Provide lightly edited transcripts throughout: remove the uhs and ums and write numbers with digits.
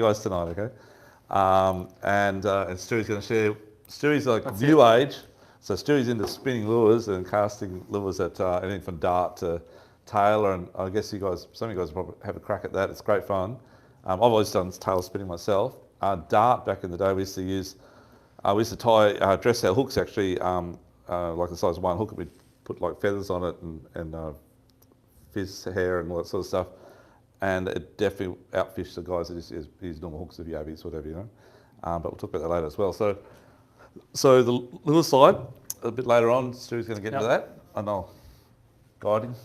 guys tonight, okay? And Stewie's going to share. Stewie's like new age, so Stewie's into spinning lures and casting lures at anything from dart to Tailor, and I guess some of you guys probably have a crack at that. It's great fun. I've always done Tailor spinning myself. Dart back in the day we used to use. We used to tie dress our hooks actually like the size of one hook. We'd put like feathers on it and fizz hair and all that sort of stuff. And it definitely outfished the guys that use normal hooks of Yabbies, whatever, you know. But we'll talk about that later as well. So the lure side, a bit later on, Stu's going to get into that. And I'll guide him.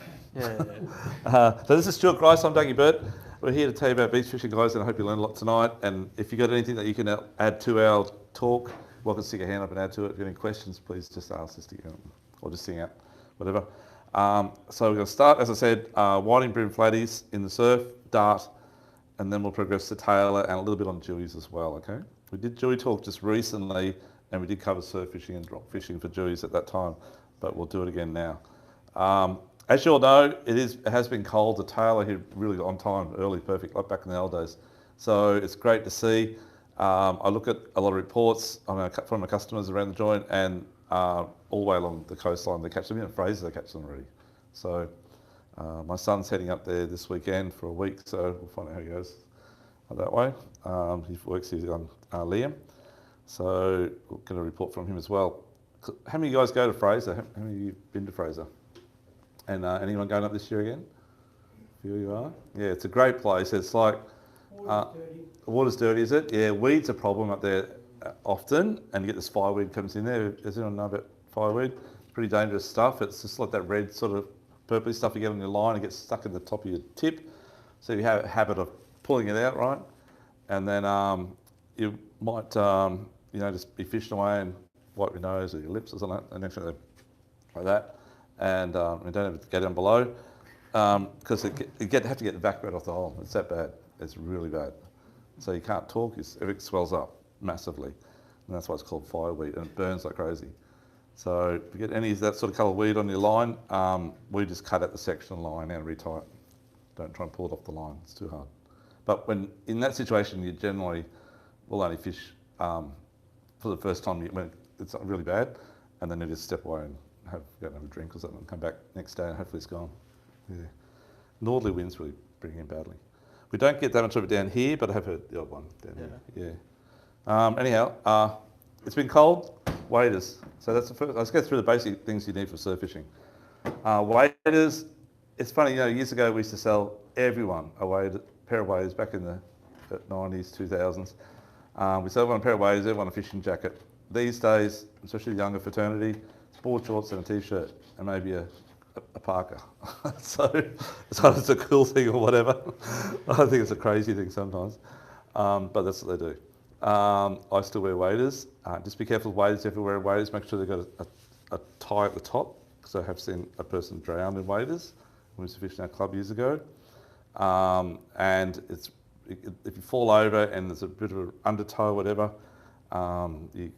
So this is Stuart Grice, I'm Dougie Burt. We're here to tell you about beach fishing, guys, and I hope you learn a lot tonight. And if you've got anything that you can add to our talk, welcome to stick your hand up and add to it. If you have any questions, please just ask us to get or just sing out, whatever. So we're going to start, as I said, whiting brim flatties in the surf, dart, and then we'll progress to Tailor and a little bit on dewies as well, okay? We did dewie talk just recently, and we did cover surf fishing and drop fishing for dewies at that time, but we'll do it again now. As you all know, it has been cold. The Tailor here really on time, early, perfect, like back in the old days. So it's great to see. I look at a lot of reports from my customers around the joint, and all the way along the coastline they catch them. In Fraser they catch them already. So my son's heading up there this weekend for a week, so we'll find out how he goes that way. He works here on Liam, so we'll get a report from him as well. How many of you guys go to Fraser? How many of you been to Fraser? And anyone going up this year again? A few of you are? Yeah, it's a great place. It's like... water's dirty, is it? Yeah, weed's a problem up there often, and you get this fireweed comes in there. Does anyone know about fireweed? It's pretty dangerous stuff. It's just like that red sort of purpley stuff you get on your line. It gets stuck in the top of your tip. So you have a habit of pulling it out, right? And then you might, just be fishing away and wipe your nose or your lips or something, and actually like that. And you don't have to go down below because you have to get evacuated off the hole. It's that bad. It's really bad. So you can't talk, everything swells up massively. And that's why it's called fireweed, and it burns like crazy. So if you get any of that sort of colour weed on your line, we just cut out the section line and retie it. Don't try and pull it off the line, it's too hard. But when in that situation, you generally will only fish for the first time when it's really bad, and then you just step away and go and have a drink or something and come back next day and hopefully it's gone. Yeah. Northerly winds really bring in badly. We don't get that much of it down here, but I have heard the odd one down here. Yeah. Anyhow, it's been cold. Waders. So that's the first. Let's go through the basic things you need for surf fishing. Waders. It's funny, years ago we used to sell everyone a pair of waders back in the 90s, 2000s. We sold everyone a pair of waders, everyone a fishing jacket. These days, especially the younger fraternity, it's board shorts and a t-shirt and maybe a parka. So it's a cool thing or whatever. I think it's a crazy thing sometimes, but that's what they do. I still wear waders. Just be careful with waders. If you wear waders, make sure they've got a tie at the top, because I have seen a person drown in waders when we used to fish in our club years ago. And if you fall over and there's a bit of an undertow or whatever, you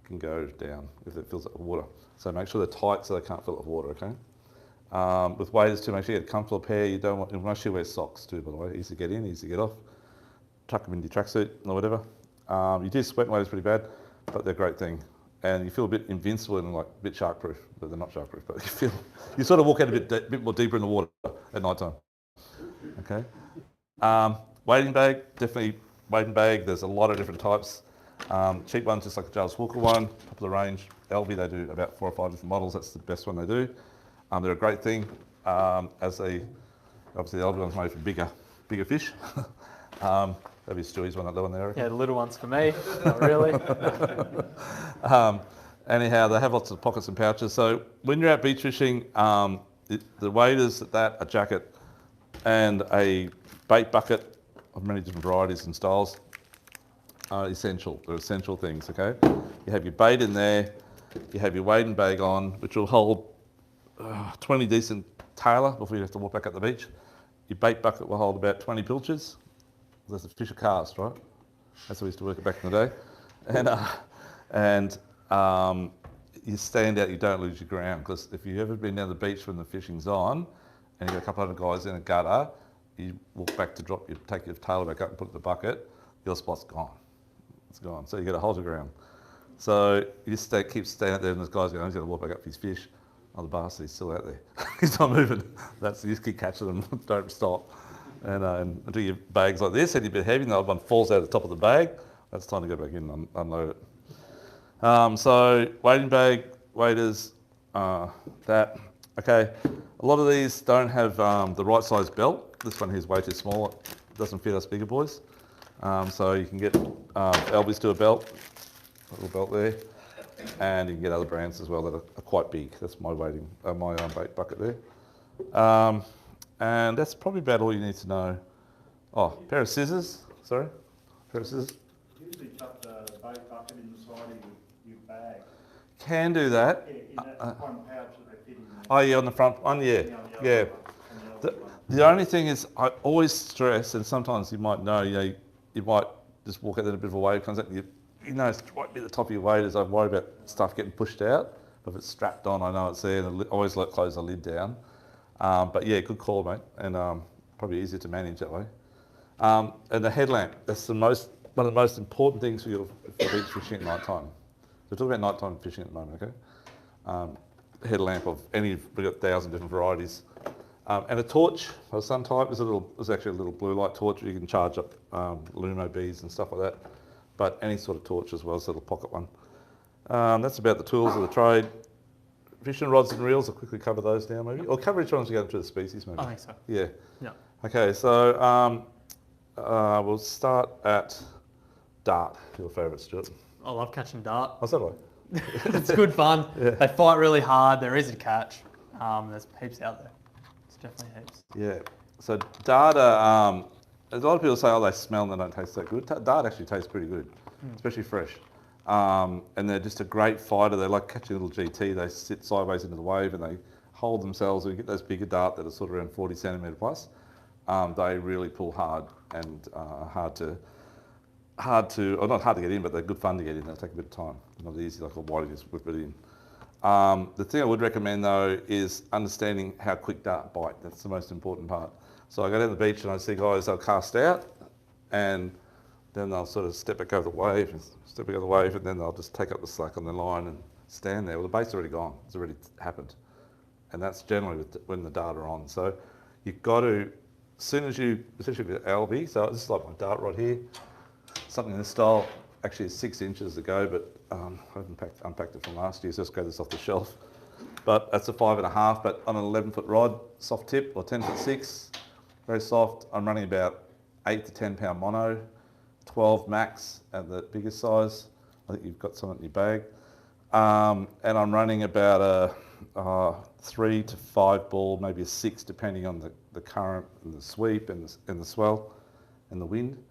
can go down if it fills up with water. So make sure they're tight so they can't fill up with water, okay? With waders too, make sure you get a comfortable pair. You don't want, make sure you wear socks too, by the way. Easy to get in, easy to get off. Tuck them into your tracksuit or whatever. You do sweat in waders pretty bad, but they're a great thing. And you feel a bit invincible and like a bit shark-proof, but they're not shark-proof, but you sort of walk out a bit more deeper in the water at night time. Okay? Wading bag, definitely wading bag. There's a lot of different types. Cheap ones, just like the Giles Walker one, top of the range. LV, they do about 4 or 5 different models. That's the best one they do. They're a great thing. Obviously the LV one's made for bigger fish. That'd be Stewie's one, that little one there. Yeah, the little one's for me, not really. Anyhow, they have lots of pockets and pouches. So when you're out beach fishing, the waders, a jacket, and a bait bucket of many different varieties and styles are essential. They're essential things, okay? You have your bait in there, you have your wading bag on, which will hold 20 decent Tailor before you have to walk back up the beach. Your bait bucket will hold about 20 pilchards. That's a fish a cast, right? That's how we used to work it back in the day. And you stand out, you don't lose your ground, because if you've ever been down the beach when the fishing's on and you've got a couple of guys in a gutter, you walk back to take your Tailor back up and put it in the bucket, your spot's gone. It's gone. So you get a hold of ground. So you keep staying out there, and this guy's going, he's going to walk back up for his fish. Oh, the bastard, he's still out there. He's not moving. You just keep catching them, don't stop. And do your bags like this, and you're a bit heavy, and the other one falls out the top of the bag. That's time to go back in and unload it. So wading bag, waders, that. Okay, a lot of these don't have the right size belt. This one here is way too small. It doesn't fit us bigger boys. So you can get Albies to a belt, a little belt there, and you can get other brands as well that are quite big. That's my bait bucket there. And that's probably about all you need to know. Oh, pair of scissors. Sorry, pair of scissors. Usually chuck the bait bucket inside of your bag. Can do that. Yeah, in that one pouch that they fit in there. Oh yeah, on the front one, yeah, yeah. The only thing is, I always stress, and sometimes you might know, you might just walk out there, a bit of a wave comes out, and you know it's right at the top of your waders. I worry about stuff getting pushed out. But if it's strapped on, I know it's there, and I always close the lid down. But yeah, good call, mate, and probably easier to manage that way. And the headlamp, that's one of the most important things for beach fishing at night time. So we're talking about nighttime fishing at the moment, okay? Headlamp of we've got 1,000 different varieties. And a torch of some type. There's actually a little blue light torch. You can charge up Lumo bees and stuff like that. But any sort of torch as well, so a little pocket one. That's about the tools of the trade. Fishing rods and reels, I'll quickly cover those now maybe. Or cover each one as we go into the species maybe. I think so. Yeah. Yeah. Okay, so we'll start at dart, your favourite, Stuart. I love catching dart. Oh, so do I. It's good fun. Yeah. They fight really hard. They're easy to catch. There's heaps out there. It's definitely heaps. Yeah. So dart, a lot of people say, oh, they smell and they don't taste that good. Dart actually tastes pretty good, especially fresh. And they're just a great fighter. They're like catching a little GT. They sit sideways into the wave and they hold themselves. When you get those bigger dart that are sort of around 40 centimetre plus, they really pull hard and not hard to get in, but they're good fun to get in. They take a bit of time. Not easy like a white, just whip it in. The thing I would recommend though is understanding how quick dart bite. That's the most important part. So I go down the beach and I see guys, they'll cast out and then they'll sort of step back over the wave, and then they'll just take up the slack on the line and stand there. Well, the bait's already gone. It's already happened. And that's generally when the dart are on. So you've got to, as soon as you, especially with Albie, so this is like my dart rod here, something in this style, actually it's 6 inches to go, but I haven't unpacked it from last year, so let's go this off the shelf. But that's a 5.5, but on an 11-foot rod, soft tip, or 10 foot 6, very soft. I'm running about 8 to 10 pound mono, 12 max at the biggest size. I think you've got some in your bag. And I'm running about a 3 to 5 ball, maybe a 6, depending on the current and the sweep and the swell and the wind.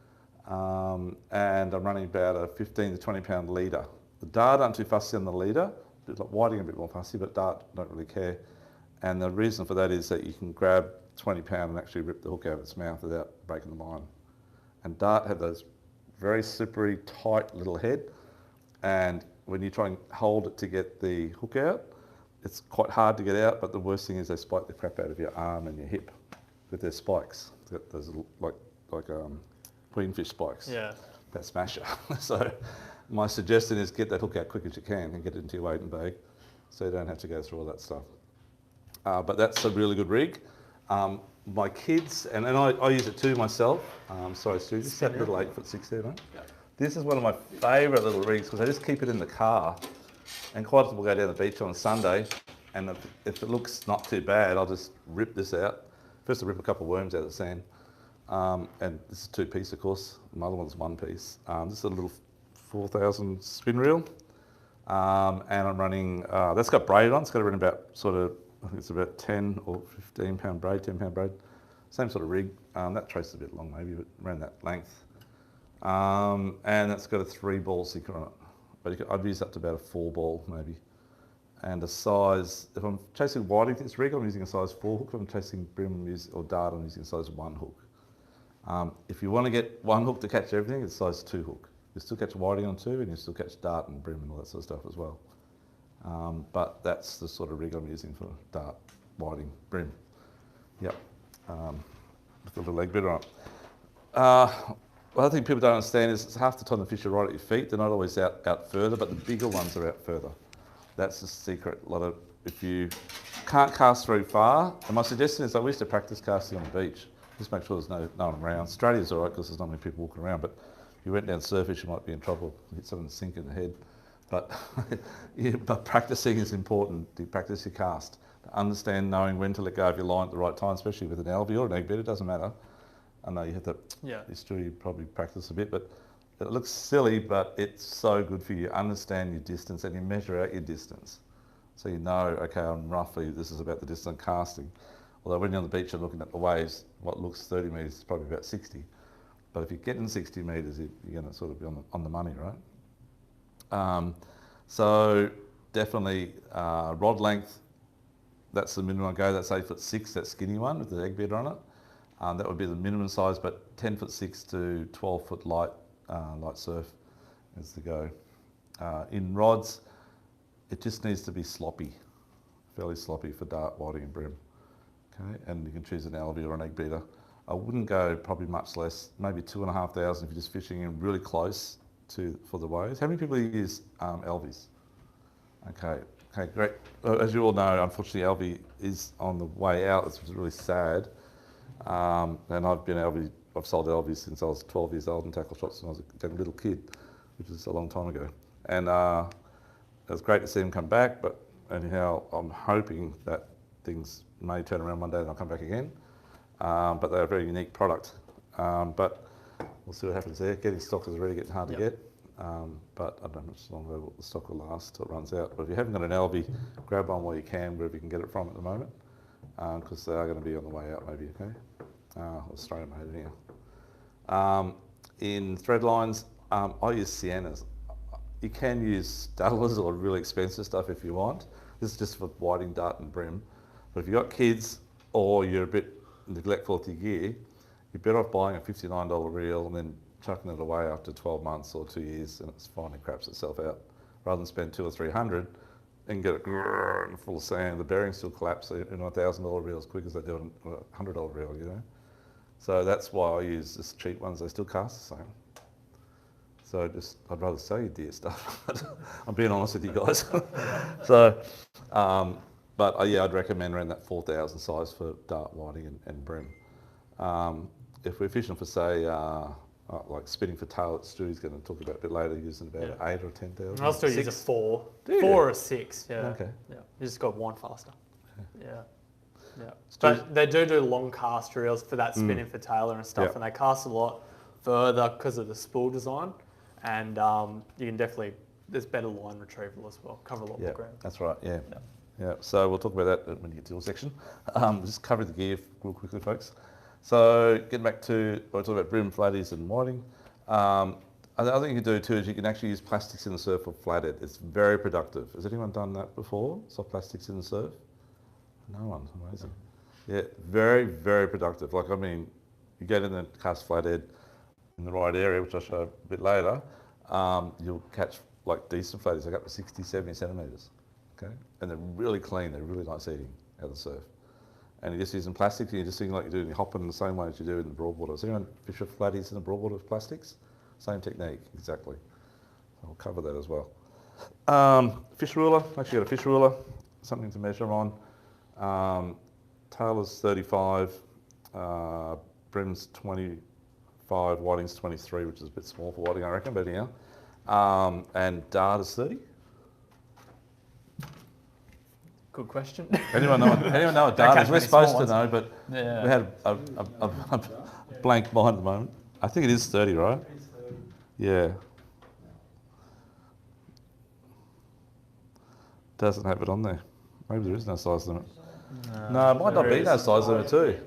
And I'm running about a 15 to 20 pound leader. The dart aren't too fussy on the leader. Whiting a bit more fussy, but dart don't really care. And the reason for that is that you can grab 20 pound and actually rip the hook out of its mouth without breaking the line. And dart have those very slippery, tight little head. And when you try and hold it to get the hook out, it's quite hard to get out, but the worst thing is they spike the crap out of your arm and your hip with their spikes. They've got those like queenfish spikes. Yeah. That smasher. So my suggestion is get that hook out quick as you can and get it into your wading bag so you don't have to go through all that stuff. But that's a really good rig. My kids, and I use it too myself. Sorry, Stu, just that little 8'6" there, mate. Yeah. This is one of my favourite little rigs because I just keep it in the car. And quite often we'll go down the beach on a Sunday, and if it looks not too bad, I'll just rip this out. First I rip a couple of worms out of the sand. And this is 2-piece, of course. My other one's 1-piece. This is a little 4,000 spin reel. And I'm running, that's got braid on. It's got to run about I think it's about 10 or 15 pound braid, 10 pound braid. Same sort of rig. That trace is a bit long maybe, but around that length. And that's got a 3-ball sinker on it. But I've used up to about a 4-ball maybe. And a size, if I'm chasing whiting with this rig, I'm using a size 4 hook. If I'm chasing brim or dart, I'm using a size 1 hook. If you want to get 1 hook to catch everything, it's a size 2 hook. You still catch whiting on 2 and you still catch dart and brim and all that sort of stuff as well. But that's the sort of rig I'm using for dart, whiting, brim. Yep. With the little leg bit on it. Well, I think people don't understand is half the time the fish are right at your feet. They're not always out further, but the bigger ones are out further. That's the secret. If you can't cast very far, and my suggestion is I used to practice casting on the beach. Just make sure there's no one around. Australia's all right because there's not many people walking around, but if you went down surface, you might be in trouble. Hit someone sink in the head. But, but practicing is important. You practice your cast. To understand knowing when to let go of your line at the right time, especially with an algae or an egg bed, it doesn't matter. I know you have to, it's true, you probably practice a bit, but it looks silly, but it's so good for you. Understand your distance and you measure out your distance. So you know, okay, this is about the distance I'm casting. Although when you're on the beach and looking at the waves, what looks 30 metres is probably about 60. But if you're getting 60 metres, you're going to sort of be on the money, right? So definitely rod length, that's the minimum I go. That's 8'6", that skinny one with the egg beater on it. That would be the minimum size, but 10'6" to 12 light surf is the go. In rods, it just needs to be sloppy, fairly sloppy for dart, whiting and brim. Okay, and you can choose an LV or an egg beater. I wouldn't go probably much less, maybe 2,500 if you're just fishing in really close for the waves. How many people use LVs? Okay, great. As you all know, unfortunately, LV is on the way out. It's really sad. And I've sold LVs since I was 12 years old and tackle shops when I was a little kid, which is a long time ago. And it was great to see them come back, but anyhow, I'm hoping that things may turn around one day and they'll come back again. But they're a very unique product. But we'll see what happens there. Getting stock is really getting hard to get. But I don't know how much longer the stock will last till it runs out. But if you haven't got an LV, grab one while you can, wherever you can get it from at the moment, because they are going to be on the way out maybe, okay? Australia made anyhow. In thread lines, I use Siennas. You can use Tailors or really expensive stuff if you want. This is just for whiting, dart and brim. But if you've got kids or you're a bit neglectful of your gear, you're better off buying a $59 reel and then chucking it away after 12 months or 2 years and it's finally craps itself out, rather than spend $200 or $300 and get it full of sand. The bearings still collapse in a $1,000 reel as quick as they do in a $100 reel, you know. So that's why I use just cheap ones. They still cast the same. So I'd rather sell you dear stuff. I'm being honest with you guys. So, yeah, I'd recommend around that 4,000 size for dart, whiting and brim. If we're fishing for, say, like spinning for tail, Stewie's going to talk about a bit later, using about 8 or 10,000. I'll still use a 4. Do you? 4 or 6, yeah. Okay. Yeah. You just got one faster. Yeah. But they do long cast reels for that spinning for Tailor and stuff, and they cast a lot further because of the spool design. And you can definitely, there's better line retrieval as well, cover a lot more ground. That's right, yeah. So we'll talk about that when you get to your section. Just cover the gear real quickly, folks. So getting back to, we're talking about brim, flatties and whiting. The other thing you can do too is you can actually use plastics in the surf for flathead. It's very productive. Has anyone done that before? Soft plastics in the surf? No one, amazing. Yeah, very, very productive. Like, I mean, you get in the cast flathead in the right area, which I'll show a bit later, you'll catch like decent flatties, like up to 60, 70 centimetres, okay? And they're really clean, they're really nice eating out of the surf. And you're just using plastic, and you're just doing like you do, and you're hopping the same way as you do in the broadwater. Does anyone fish with flatties in the broadwater with plastics? Same technique, exactly. So I'll cover that as well. Fish ruler, actually got a fish ruler, something to measure on. Tailor's 35, brim's 25, whiting's 23, which is a bit small for whiting, I reckon, but anyhow. And dart is 30. Good question. Anyone know what dart is? We're supposed to know, but we had a blank mind at the moment. I think it is 30, right? It's 30. Yeah. Doesn't have it on there. Maybe there is no size limit. No, it might not be no size limit too.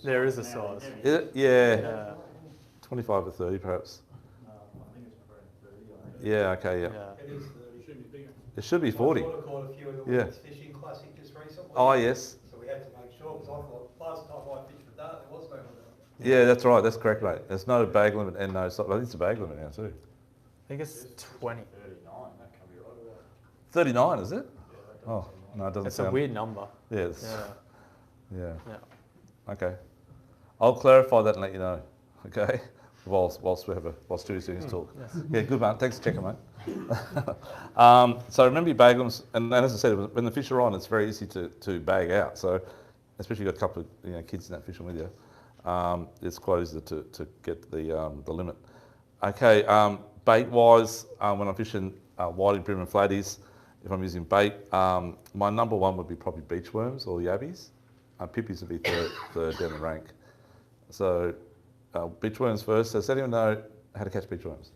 There is a size. Is it? Yeah. 25 or 30 perhaps. No, I think it's around 30. Yeah, okay, yeah. It is 30. It should be bigger. It should be 40. I caught a few of the Yeah. Women's Fishing Classic just recently. Oh, yes. So we had to make sure, because I thought last time I fished for dart, there was no limit. Yeah, that's right. That's correct, mate. There's no bag limit and no size. I think it's a bag limit now too. I think it's 20. 39, that can be right away. 39, is it? Yeah, Oh, no, it doesn't It's sound... a weird number. Yeah. Yeah. Okay. I'll clarify that and let you know. Okay. whilst Stewie's doing his talk. Yes. Yeah, good man. Thanks for checking, mate. So remember you bag them, and as I said, when the fish are on, it's very easy to bag out. So especially if you've got a couple of kids in that fishing with you, it's quite easy to get the limit. Okay, bait wise, when I'm fishing whiting, brim and flatties, if I'm using bait, my number one would be probably beach worms or yabbies. Pippies would be third down the rank. So beach worms first. Does anyone know how to catch beach worms?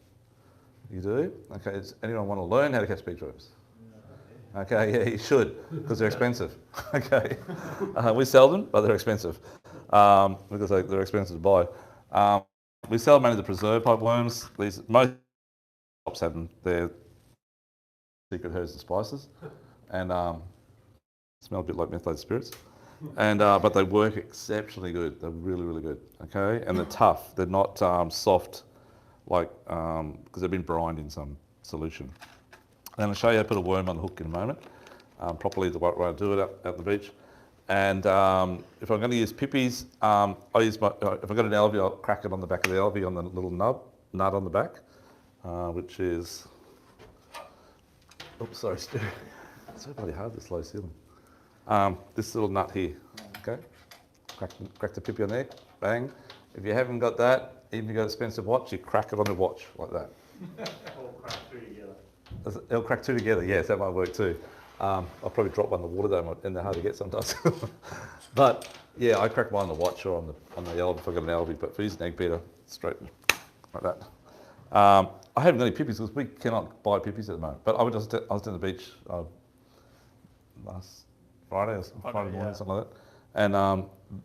You do? Okay, does anyone want to learn how to catch beach worms? Okay, yeah, you should, because they're expensive. Okay, we sell them, but they're expensive because they're expensive to buy. We sell mainly the preserved type worms. Most shops have them. They're secret herbs and spices, and smell a bit like methylated spirits. And but they work exceptionally good. They're really, really good. Okay, and they're tough. They're not soft, like because they've been brined in some solution. And I'll show you how to put a worm on the hook in a moment. Properly the right way to do it at the beach. And if I'm going to use pippies, I use if I've got an elvie, I'll crack it on the back of the elvie on the little nut on the back, which is. Oops, sorry, Stu. It's so bloody hard, this low ceiling. This little nut here, okay? Crack the pippy on there, bang. If you haven't got that, even if you've got an expensive watch, you crack it on the watch like that. All crack two together. It'll crack two together, yes, that might work too. I'll probably drop one in the water though, and they're hard to get sometimes. But yeah, I crack mine on the watch or on the elvie if I've got an elvie, but for using egg beater, straight like that. I haven't got any pippies because we cannot buy pippies at the moment. But I was down the beach last Friday morning, yeah. something like that. And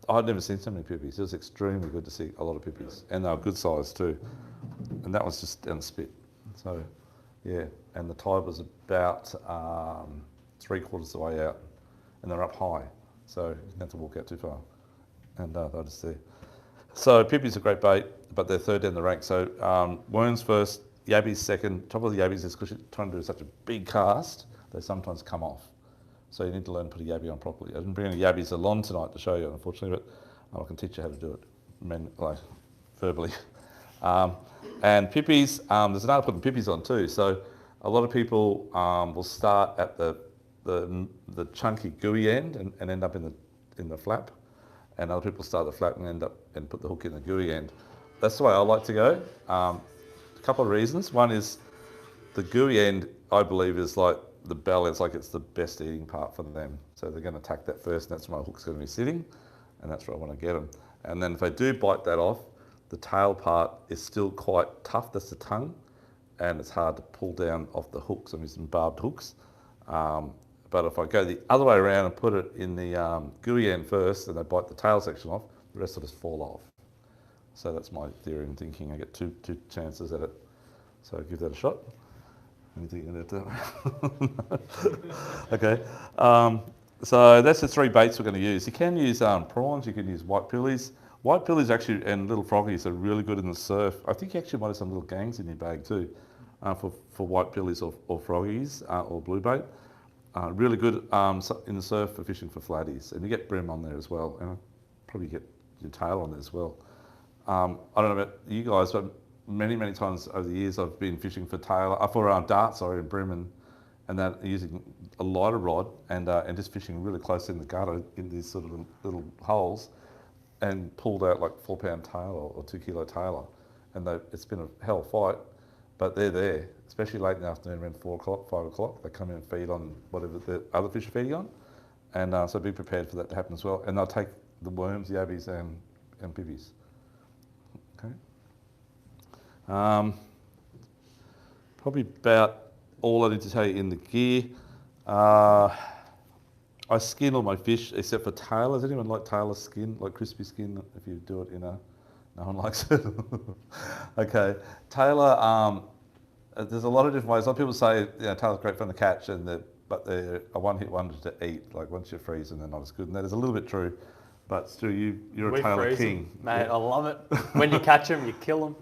I'd never seen so many pippies. It was extremely good to see a lot of pippies. And they were good size too. And that was just down the spit. So, yeah. And the tide was about 3/4 of the way out. And they're up high. So you didn't have to walk out too far. And they're just there. So pippies are great bait, but they're third down the rank. So worms first, yabbies second. Top of the yabbies is because you're trying to do such a big cast, they sometimes come off. So you need to learn to put a yabby on properly. I didn't bring any yabbies along tonight to show you, unfortunately, but I can teach you how to do it verbally. And pippies, there's another putting pippies on too. So a lot of people will start at the chunky gooey end and end up in the flap. And other people start the flap and end up and put the hook in the gooey end. That's the way I like to go. A couple of reasons. One is the gooey end, I believe, is like the belly. It's like it's the best eating part for them. So they're going to attack that first, and that's where my hook's going to be sitting, and that's where I want to get them. And then if they do bite that off, the tail part is still quite tough. That's the tongue, and it's hard to pull down off the hooks. I'm using barbed hooks. But if I go the other way around and put it in the gooey end first and they bite the tail section off, the rest will just fall off. So that's my theory and thinking. I get two chances at it. So give that a shot. Anything in it? Okay. So that's the three baits we're going to use. You can use prawns, you can use white pillies. White pillies actually and little froggies are really good in the surf. I think you actually might have some little gangs in your bag too for white pillies or froggies or blue bait. Really good in the surf for fishing for flatties, and you get brim on there as well, and I'll probably get your tail on there as well. I don't know about you guys, but many times over the years I've been fishing for darts and brim, and that using a lighter rod and just fishing really close in the gutter in these sort of little holes, and pulled out like 4-pound tailor or 2-kilo tailor, and it's been a hell fight. But they're there, especially late in the afternoon, around 4 o'clock, 5 o'clock. They come in and feed on whatever the other fish are feeding on. And so be prepared for that to happen as well. And they'll take the worms, the yabbies, and pippies. Okay. Probably about all I need to tell you in the gear. I skin all my fish except for tailor. Does anyone like tailor skin, like crispy skin, if you do it in a... No one likes it. Okay, tailor. There's a lot of different ways. A lot of people say tailor's great fun to catch, but they're a one-hit wonder to eat. Like once you freeze them, they're not as good. And that is a little bit true. But Stu, you're a tailor king, mate. Yeah. I love it. When you catch them, you kill them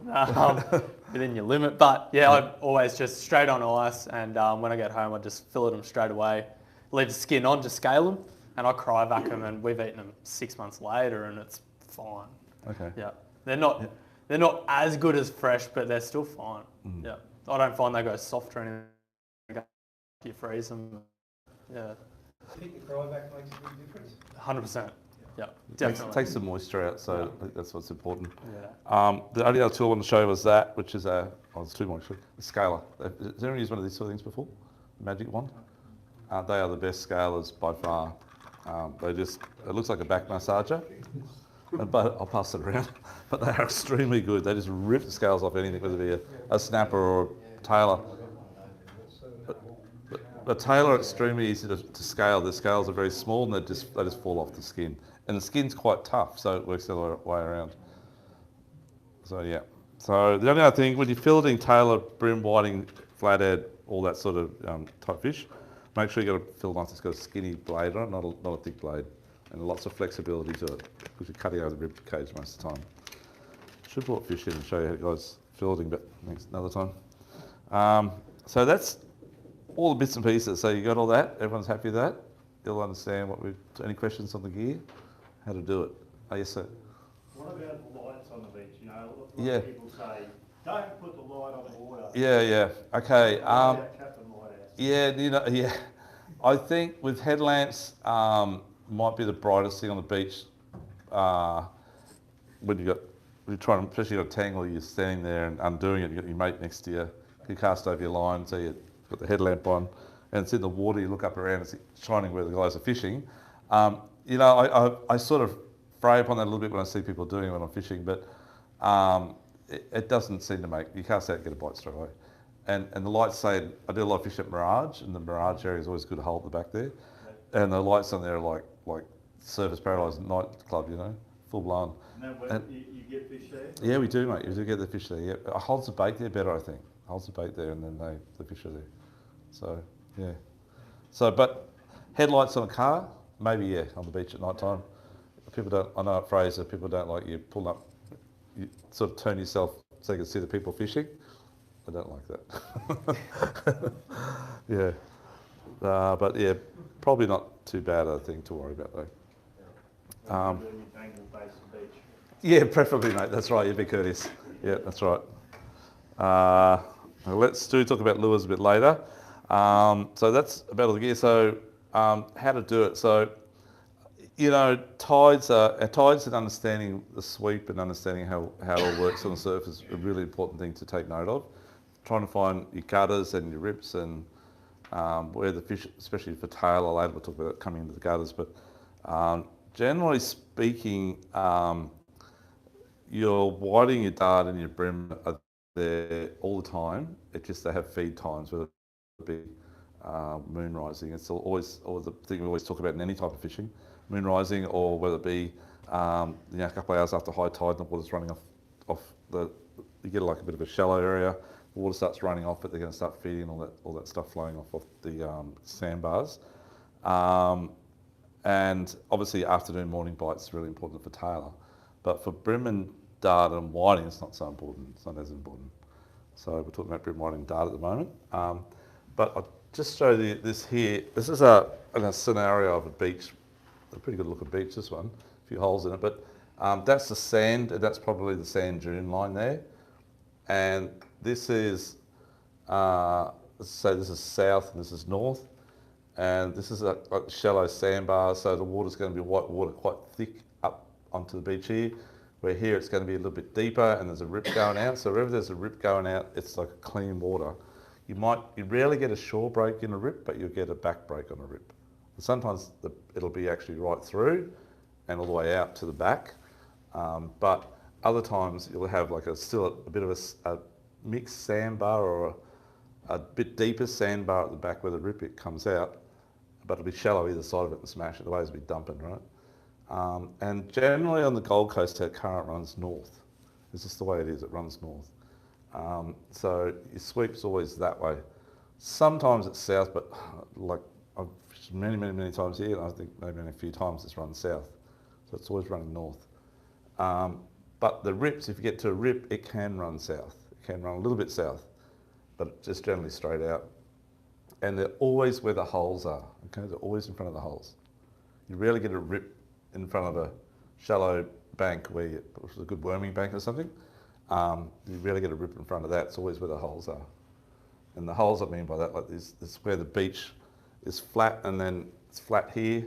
within your limit. But yeah, I always just straight on ice, and when I get home, I just fillet them straight away. Leave the skin on, just scale them, and I cryovac them, and we've eaten them 6 months later, and it's fine. Okay. Yeah. They're not. they're not as good as fresh, but they're still fine. Yeah, I don't find they go soft or anything. You freeze them. Yeah, I think the fry back makes a big difference. 100%. Yeah, It definitely. takes the moisture out, so I think that's what's important. Yeah. The only other tool I want to show was that, which is there's two more actually, the scaler. Has anyone used one of these sort of things before? The magic wand? They are the best scalers by far. It looks like a back massager, but I'll pass it around. But they are extremely good. They just rip the scales off anything, whether it be a snapper or a Tailor. But Tailor are extremely easy to scale. The scales are very small and they just fall off the skin. And the skin's quite tough, so it works the other way around. So yeah. So the only other thing, when you're filleting Tailor, brim, whiting, flathead, all that sort of type fish, make sure you got a fillet knife that's got a skinny blade on it, not a thick blade, and lots of flexibility to it, because you're cutting over the rib cage most of the time. Should brought fish in and show you how guys filleting, but another time. So that's all the bits and pieces. So you got all that. Everyone's happy with that. You'll understand any questions on the gear, how to do it. Oh yes, sir. What about the lights on the beach? You know, a lot Yeah. of people say, don't put the light on the water. Yeah. Okay. What about Captain Lighthouse? Yeah. I think with headlamps, might be the brightest thing on the beach. When you're trying, especially got a tangle, you're standing there and undoing it. You got your mate next to you. You cast over your line, so you've got the headlamp on, and it's in the water. You look up around, it's shining where the guys are fishing. I sort of fray upon that a little bit when I see people doing it when I'm fishing, but it doesn't seem to make, you cast out and get a bite straight away. And the lights say, I do a lot of fishing at Mirage, and the Mirage area is always good to hold at the back there. And the lights on there are like Surfers Paradise nightclub, full blown. And you get fish there? Yeah, we do, mate. We do get the fish there. Yeah, it holds the bait there better, I think. Holds the bait there, and then the fish are there. So yeah. But headlights on a car, maybe on the beach at night time. People don't. I know at Fraser, people don't like you pull up. You sort of turn yourself so you can see the people fishing. I don't like that. Yeah. But yeah, probably not too bad a thing to worry about though. Yeah, preferably, mate. That's right. You'd be courteous. Yeah, that's right. Let's talk about lures a bit later. So that's about all the gear. So how to do it. So tides and understanding the sweep and understanding how it all works on the surf is a really important thing to take note of. Trying to find your gutters and your rips and where the fish, especially for tail, later we'll talk about it coming into the gutters, but generally speaking, your whiting, your dart and your brim are there all the time. It's just they have feed times, whether it be moon rising. It's always the thing we always talk about in any type of fishing, moon rising, or whether it be a couple of hours after high tide and the water's running off you get like a bit of a shallow area. The water starts running off, but they're going to start feeding all that stuff flowing off the sandbars. And obviously afternoon, morning bites is really important for Tailor. But for brim and dart and whiting, it's not so important. It's not as important. So we're talking about brim, whiting and dart at the moment. But I'll just show you this here. This is a scenario of a beach, a pretty good looking beach, this one, a few holes in it. But that's the sand, that's probably the sand dune line there. And this is, let's say this is south and this is north. And this is a shallow sandbar, so the water's going to be white water, quite thick up onto the beach here. Where here it's going to be a little bit deeper and there's a rip going out. So wherever there's a rip going out, it's like clean water. You rarely get a shore break in a rip, but you'll get a back break on a rip. And sometimes it'll be actually right through and all the way out to the back. But other times you'll have like still a bit of a mixed sandbar or a bit deeper sandbar at the back where the rip it comes out, but it'll be shallow either side of it and smash it. The waves will be dumping, right? And generally on the Gold Coast, our current runs north. It's just the way it is, it runs north. So your sweep's always that way. Sometimes it's south, but like I've fished many times here, and I think maybe only a few times it's run south. So it's always running north. But the rips, if you get to a rip, it can run south. It can run a little bit south, but just generally straight out. And they're always where the holes are, okay? They're always in front of the holes. You rarely get a rip in front of a shallow bank which is a good worming bank or something. You rarely get a rip in front of that. It's always where the holes are. And the holes I mean by that, like this is where the beach is flat, and then it's flat here,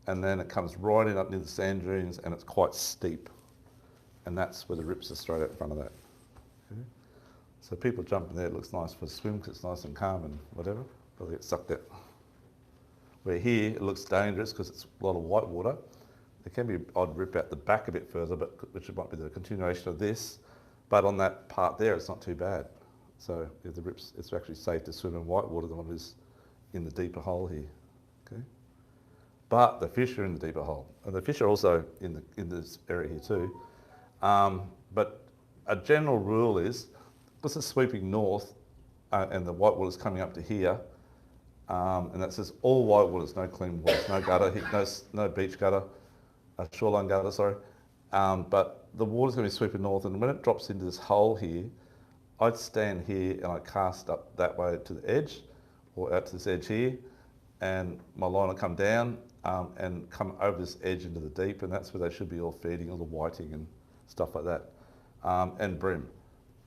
and then it comes right in up near the sand dunes, and it's quite steep. And that's where the rips are straight out in front of that. Okay. So people jump in there, it looks nice for a swim because it's nice and calm and whatever, but they get sucked out. Where here, it looks dangerous because it's a lot of white water. There can be an odd rip out the back a bit further, but which might be the continuation of this. But on that part there, it's not too bad. So if the rips, it's actually safe to swim in white water than what it is in the deeper hole here. Okay. But the fish are in the deeper hole, and the fish are also in this area here too. But a general rule is, because it's sweeping north, and the white water's coming up to here, and that says all white waters, no clean waters, no gutter, no beach gutter, shoreline gutter, sorry. But the water's going to be sweeping north, and when it drops into this hole here, I'd stand here and I'd cast up that way to the edge, or out to this edge here, and my line will come down and come over this edge into the deep, and that's where they should be all feeding, all the whiting and stuff like that, and bream.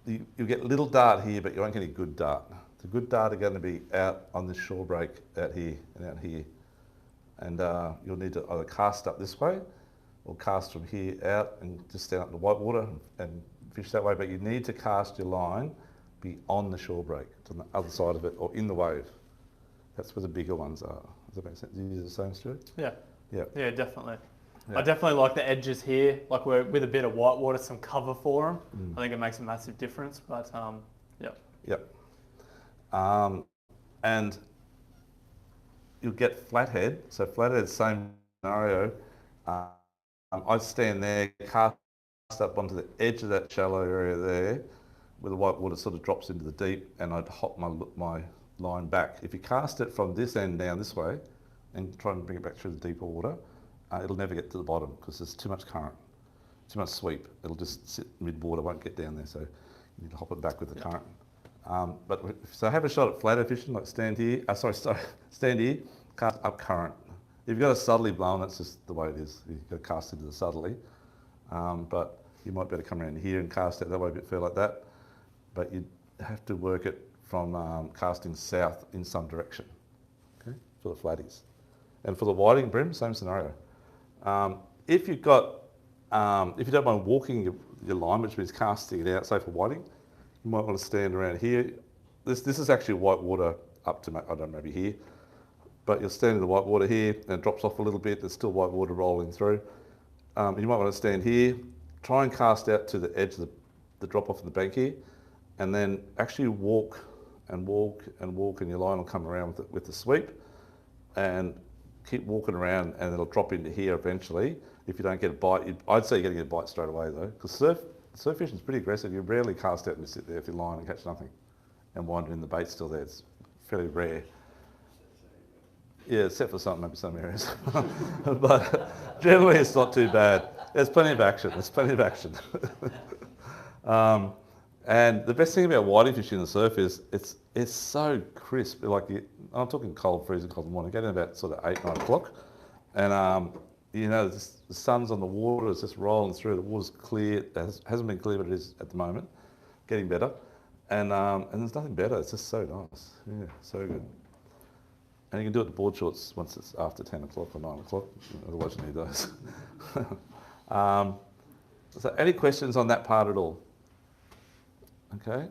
You get little dart here, but you won't get any good dart. The good dart are going to be out on this shore break out here and out here. And you'll need to either cast up this way or cast from here out and just stand up in the white water and fish that way. But you need to cast your line beyond the shore break, on the other side of it or in the wave. That's where the bigger ones are. Does that make sense? Do you use the same, Stuart? Yeah. Yeah. Yeah, definitely. Yeah. I definitely like the edges here, like we're with a bit of white water, some cover for them. I think it makes a massive difference, but yeah. Yep. And you'll get flathead. So flathead, same scenario. I'd stand there, cast up onto the edge of that shallow area there, where the white water sort of drops into the deep, and I'd hop my line back. If you cast it from this end down this way, and try and bring it back through the deeper water, it'll never get to the bottom because there's too much current, too much sweep. It'll just sit mid-water, won't get down there. So you need to hop it back with the current. So have a shot at flathead fishing, like stand here, stand here, cast up current. If you've got a southerly blown, that's just the way it is. You've got to cast into the southerly. But you might be able to come around here and cast it that way a bit further like that. But you have to work it from casting south in some direction, okay, for the flatties. And for the whiting bream, same scenario. If you've got, if you don't mind walking your line, which means casting it out, say for whiting, you might want to stand around here. This is actually white water up to, I don't know, maybe here. But you'll stand in the white water here, and it drops off a little bit. There's still white water rolling through. You might want to stand here, try and cast out to the edge of the drop off in the bank here, and then actually walk and walk and walk, and your line will come around with the sweep, and keep walking around, and it'll drop into here eventually. If you don't get a bite, I'd say you're going to get a bite straight away though, because surf fishing is pretty aggressive. You rarely cast out and sit there with your line and catch nothing, and wandering the bait's still there. It's fairly rare. Yeah, except for some areas. But generally it's not too bad. There's plenty of action. And the best thing about whiting fishing in the surf is it's so crisp. I'm talking cold, freezing cold in the morning. Get in about sort of 8, 9 o'clock, and the sun's on the water. It's just rolling through. The water's clear. It hasn't been clear, but it is at the moment, getting better. And there's nothing better. It's just so nice. Yeah, so good. And you can do it to board shorts once it's after 10 o'clock or 9 o'clock. Otherwise you need those. So any questions on that part at all? Okay.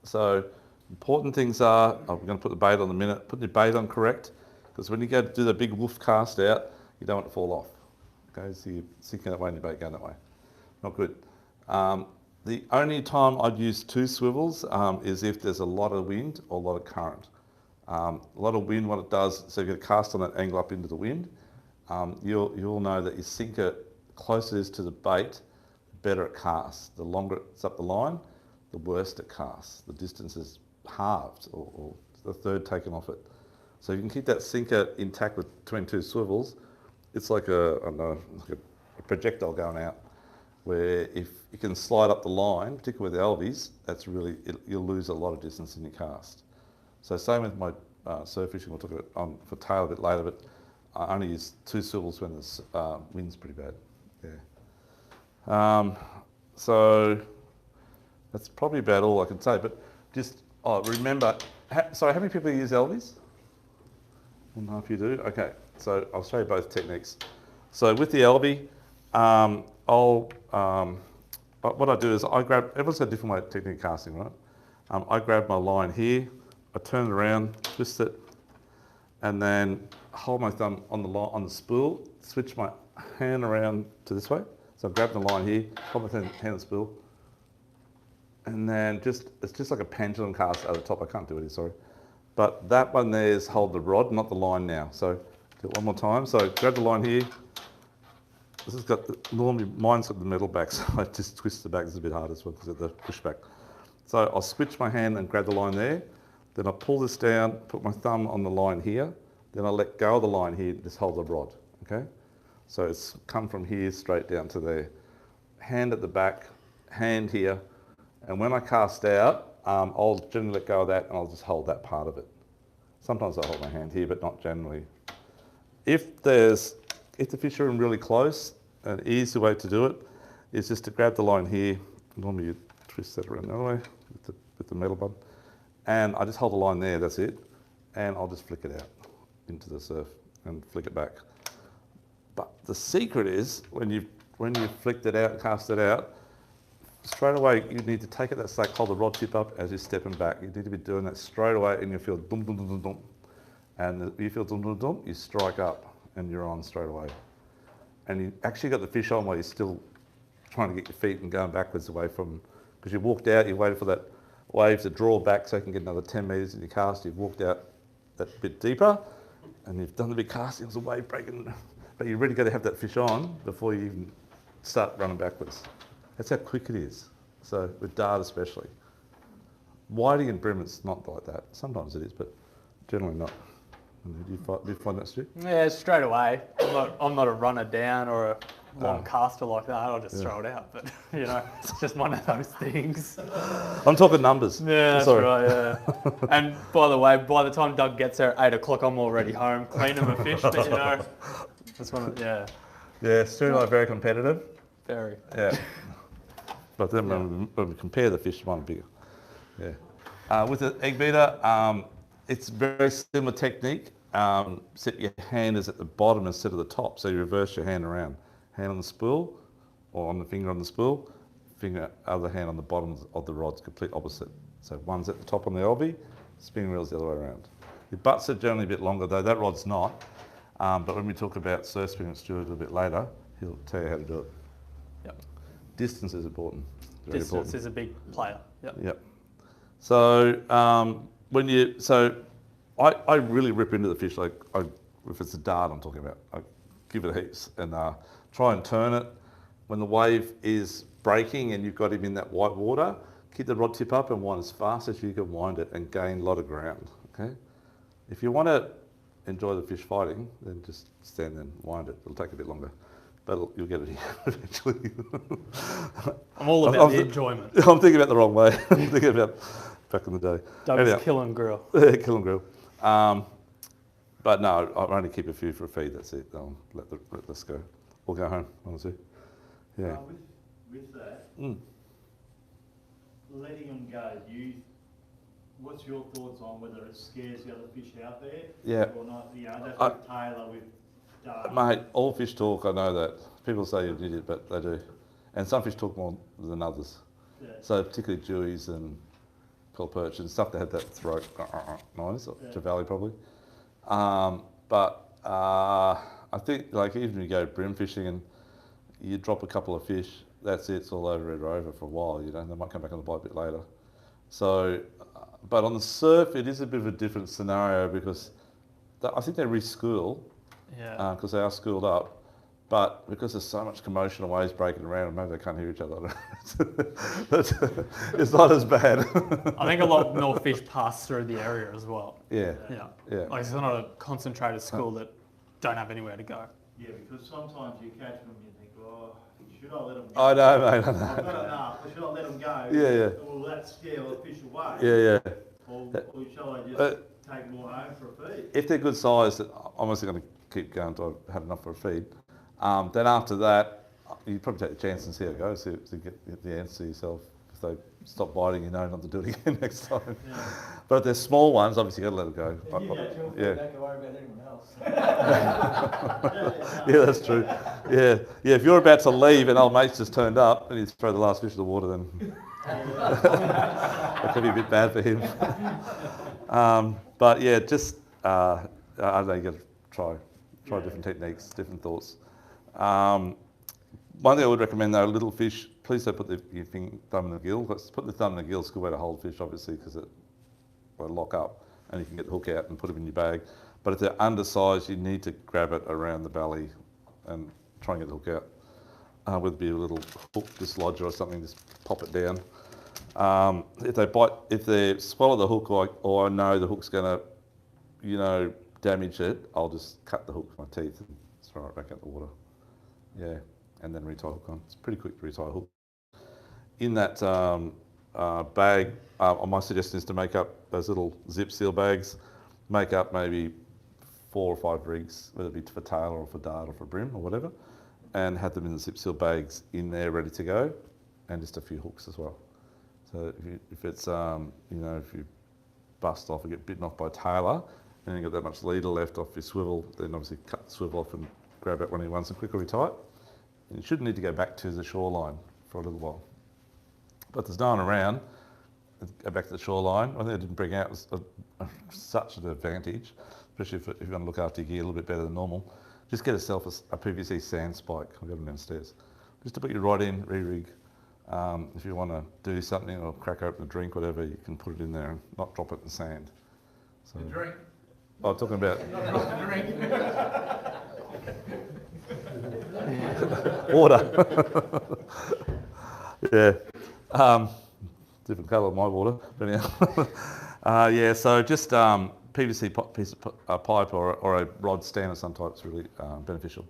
So important things are, we're going to put the bait on in a minute, put your bait on correct, because when you go to do the big woof cast out, you don't want it to fall off. Okay, so you're sinking that way and your bait going that way. Not good. The only time I'd use 2 swivels is if there's a lot of wind or a lot of current. A lot of wind, what it does, so you're going to cast on that angle up into the wind, you'll know that your sinker, closer it is to the bait, the better it casts. The longer it's up the line, the worse it casts. The distance is halved or a third taken off it. So you can keep that sinker intact between 2 swivels. It's like a projectile going out, where if you can slide up the line, particularly with the albies, that's really, you'll lose a lot of distance in your cast. So same with my surf fishing, we'll talk about on for tail a bit later, but I only use 2 swivels when the wind's pretty bad. Yeah. So That's probably about all I can say. But just remember, sorry, how many people use Elvies? One and a half you do? Okay, so I'll show you both techniques. So with the Elvie, what I do is I grab, everyone's got a different way of technique of casting, right? I grab my line here, I turn it around, twist it, and then hold my thumb on the spool, switch my hand around to this way. So I grab the line here, hold my hand on the spool, and then it's just like a pendulum cast over the top. I can't do it here, sorry. But that one there is hold the rod, not the line now. So do it one more time. So grab the line here. This has got, normally mine's got the metal back, so I just twist the back. It's a bit harder as well because of the pushback. So I'll switch my hand and grab the line there. Then I pull this down, put my thumb on the line here. Then I let go of the line here, just hold the rod, okay? So it's come from here straight down to there. Hand at the back, hand here. And when I cast out, I'll generally let go of that and I'll just hold that part of it. Sometimes I hold my hand here, but not generally. If the fish are in really close, an easy way to do it is just to grab the line here. Normally you twist that around the other way with the metal button. And I just hold the line there, that's it. And I'll just flick it out into the surf and flick it back. But the secret is when you've flicked it out, cast it out, straight away you need to take it that slack, hold the rod tip up as you're stepping back. You need to be doing that straight away and you feel dum dum dum dum dum. And you feel dum dum dum, you strike up and you're on straight away. And you actually got the fish on while you're still trying to get your feet and going backwards away from, because you walked out, you waited for that wave to draw back so you can get another 10 metres in your cast. You've walked out that bit deeper and you've done the big casting, there's a wave breaking, but you're really got to have that fish on before you even start running backwards. That's how quick it is. So with dart especially. Whiting and brim, it's not like that. Sometimes it is, but generally not. Do you find that, Stu? Yeah, straight away. I'm not a runner down or a long caster like that. I'll just throw it out. But, you know, it's just one of those things. I'm talking numbers. Yeah, that's Sorry. right, yeah. And by the way, by the time Doug gets there at 8 o'clock, I'm already home cleaning my fish. But, you know, that's one of, yeah. Yeah, Stu and I are very competitive. Very. Yeah. But then when we compare the fish, one bigger. Yeah. With the egg beater, it's very similar technique. Set your hand is at the bottom instead of the top, so you reverse your hand around. Hand on the spool, or on the finger on the spool, other hand on the bottom of the rod's complete opposite. So one's at the top on the Elvie, spinning reel's the other way around. Your butts are generally a bit longer though, that rod's not. But when we talk about surf spinning with Stuart a little bit later, he'll tell you how to do it. Yep. Distance is important. Very Distance important. is a big player. Yep. Yep. So I really rip into the fish. Like if it's a dart I'm talking about, I give it heaps and try and turn it. When the wave is breaking and you've got him in that white water, keep the rod tip up and wind as fast as you can wind it and gain a lot of ground. Okay. If you want to enjoy the fish fighting, then just stand there and wind it. It'll take a bit longer, but you'll get it eventually. I'm all about the enjoyment. I'm thinking about the wrong way. I'm thinking about back in the day. Doug's kill and grill. Kill and grill. But no, I only keep a few for a feed. That's it. I'll let this go. We'll go home. Honestly. Yeah. With that, letting them go, what's your thoughts on whether it scares the other fish out there? Yeah. Or not? You know, that's like Tailor with dart. Mate, all fish talk. I know that. People say you're an idiot, but they do. And some fish talk more than others. Yeah. So particularly dewies and pearl perch and stuff that had that throat noise, or trevally probably. But I think like even if you go brim fishing and you drop a couple of fish, that's it. It's all over Red Rover for a while. You know, they might come back on the bite a bit later. So, but on the surf, it is a bit of a different scenario because I think they reschool because they are schooled up. But because there's so much commotion and waves breaking around, and maybe they can't hear each other. It's not as bad. I think a lot more fish pass through the area as well. Yeah. Like it's not a concentrated school that don't have anywhere to go. Yeah, because sometimes you catch them and you think, oh, should I let them go? I know, mate. I know. I've got enough, or should I let them go? Yeah. Will that scare the fish away? Yeah. Or shall I just take more home for a feed? If they're good size, I'm obviously going to keep going until I've had enough for a feed. Then after that, you probably take the chance and see how it goes, so you get the answer yourself. if they stop biting, you know not to do it again next time. Yeah. But if they're small ones, obviously you got to let it go. If you catch them, Yeah. you don't have to worry about anyone else. Yeah, that's true. Yeah, yeah. If you're about to leave and old mate's just turned up and you throw the last fish in the water, then that could be a bit bad for him. But yeah, just I don't know. You got to try different techniques, different thoughts. One thing I would recommend though, little fish, please don't put your thumb in the gill. Put the thumb in the gill. It's a good way to hold fish, obviously, because it will lock up and you can get the hook out and put them in your bag. But if they're undersized, you need to grab it around the belly and try and get the hook out. Whether it be a little hook dislodger or something, just pop it down. If they bite, if they swallow the hook, or I know the hook's going to, damage it, I'll just cut the hook with my teeth and throw it back out the water. Yeah, and then retie hook on. It's pretty quick to retie a hook. In that bag, my suggestion is to make up those little zip seal bags. Make up maybe 4 or 5 rigs, whether it be for tail or for dart or for brim or whatever, and have them in the zip seal bags in there ready to go, and just a few hooks as well. So if it's if you bust off or get bitten off by a tailor, and you've got that much leader left off your swivel, then obviously cut the swivel off and grab out one of your ones and quickly retie it. And you shouldn't need to go back to the shoreline for a little while. But there's no one around, go back to the shoreline. One thing I didn't bring out was such an advantage, especially if you want to look after your gear a little bit better than normal. Just get yourself a PVC sand spike. I've got them downstairs. Just to put you right in, re-rig. If you want to do something or crack open a drink, whatever, you can put it in there and not drop it in the sand. So, The drink. I'm talking about water. Yeah. Different colour of my water, but anyhow. Yeah, so just PVC piece of pipe or a rod stand of some type is really beneficial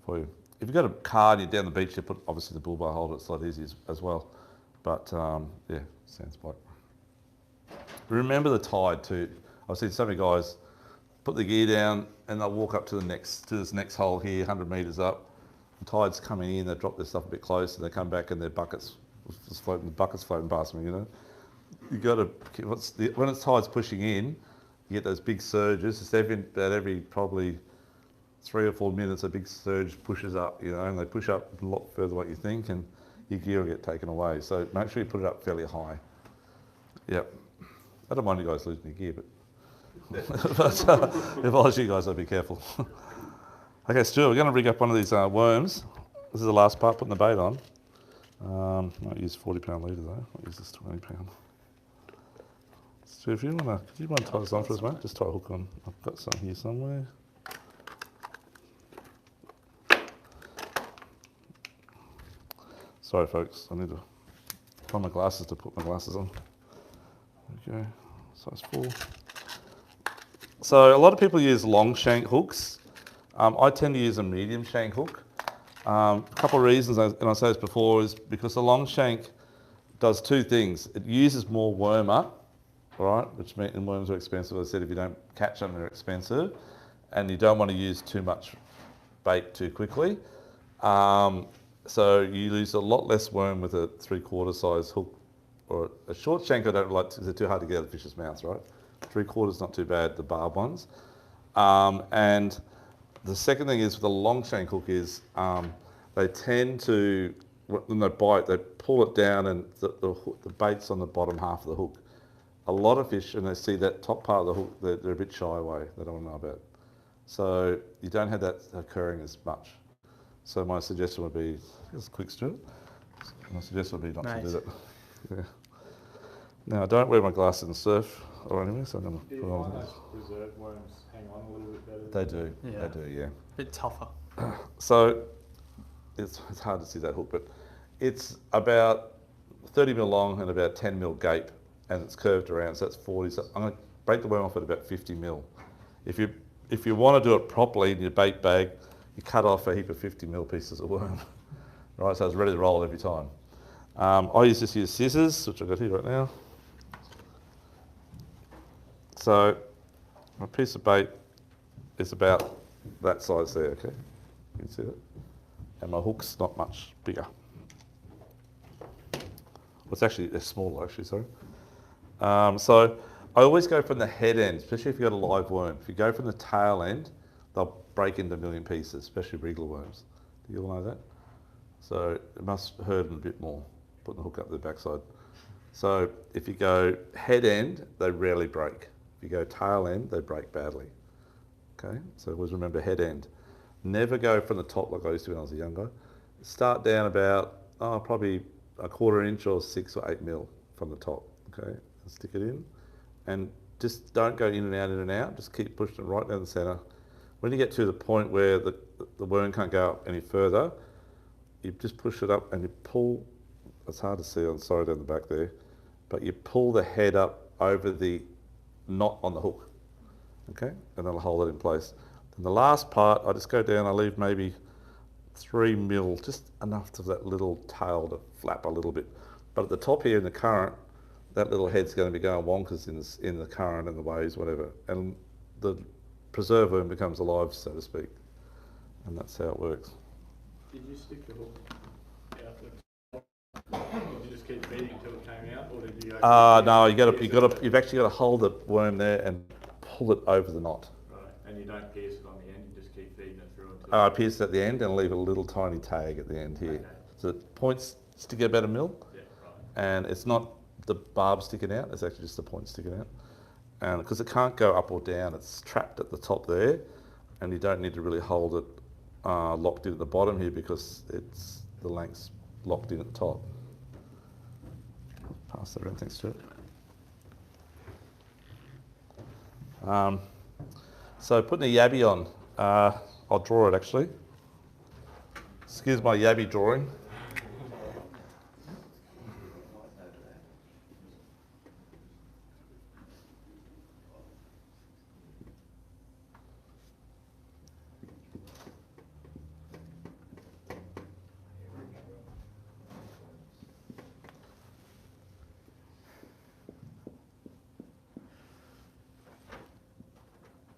for you. If you've got a car and you're down the beach, you put obviously the bull bar holder, it's a lot easier as well. But yeah, sand spike. Remember the tide too. I've seen so many guys put the gear down and they'll walk up to this next hole here, 100 metres up. The tide's coming in, they drop their stuff a bit close and they come back and their bucket's floating past me, You got to, when it's tide's pushing in, you get those big surges. It's about every probably 3 or 4 minutes, a big surge pushes up, and they push up a lot further than what you think, and your gear will get taken away. So make sure you put it up fairly high. Yep. I don't mind you guys losing your gear, but if I was you guys, I'd be careful. Okay, Stuart, we're going to rig up one of these worms. This is the last part, putting the bait on. Might use 40-pound leader though. I'll use this 20-pound. So if you want to tie this on for us, mate, just tie a hook on. I've got some here somewhere. Sorry, folks. I need to find my glasses to put my glasses on. Okay, size 4. So a lot of people use long shank hooks. I tend to use a medium shank hook. A couple of reasons, and I said this before, is because the long shank does 2 things. It uses more worm up, right? Which means worms are expensive. As I said, if you don't catch them, they're expensive, and you don't want to use too much bait too quickly. So you lose a lot less worm with a 3/4 size hook, or a short shank. I don't like because they're too hard to get out of the fish's mouths, right? 3/4 not too bad. The barbed ones, and the second thing is with a long shank hook is they tend to, when they bite, they pull it down and the bait's on the bottom half of the hook. A lot of fish, when they see that top part of the hook, they're a bit shy away. They don't want to know about it. So you don't have that occurring as much. So my suggestion would be, just a quick Stuart. My suggestion would be not to do that. Yeah. Now I don't wear my glasses and surf or anything, so I'm going to put on. Reserve worms hang on a little bit better. They do. Yeah. They do. Yeah. Bit tougher. So it's hard to see that hook, but it's about 30 mil long and about 10 mil gape, and it's curved around, so that's 40. So I'm going to break the worm off at about 50 mil. If you want to do it properly in your bait bag, you cut off a heap of 50 mil pieces of worm, right? So it's ready to roll every time. I just use scissors, which I've got here right now. So my piece of bait is about that size there, okay? You can see that. And my hook's not much bigger. It's actually, they're smaller actually, sorry. So I always go from the head end, especially if you've got a live worm. If you go from the tail end, they'll break into a million pieces, especially regular worms. Do you all know that? So it must hurt them a bit more, putting the hook up the backside. So if you go head end, they rarely break. If you go tail end, they break badly. Okay, so always remember head end. Never go from the top like I used to when I was a young guy. Start down about, probably a 1/4 inch or 6 or 8 mil from the top, okay? And stick it in. And just don't go in and out, just keep pushing it right down the centre. When you get to the point where the worm can't go up any further, you just push it up and you pull, it's hard to see on the side down the back there, but you pull the head up over the knot on the hook, okay? And that'll hold it in place. Then the last part, I just go down, I leave maybe 3 mil, just enough of that little tail to flap a little bit. But at the top here in the current, that little head's going to be going wonkers in the current and the waves, whatever. And the preserve worm becomes alive, so to speak. And that's how it works. Did you stick the hook out the top? Did you just keep feeding until it came out, or did you? No, you've actually got to hold the worm there and pull it over the knot. Right, and you don't pierce it on the end. You just keep feeding it through until. I pierce it at the end and leave a little tiny tag at the end here. Okay. So the points stick about 1 mil. Yeah, right. And it's not the barb sticking out, it's actually just the point sticking out. And because it can't go up or down, it's trapped at the top there, and you don't need to really hold it locked in at the bottom here because it's the length's locked in at the top. Pass that around, thanks to it. So putting a yabby on, I'll draw it actually. Excuse my yabby drawing.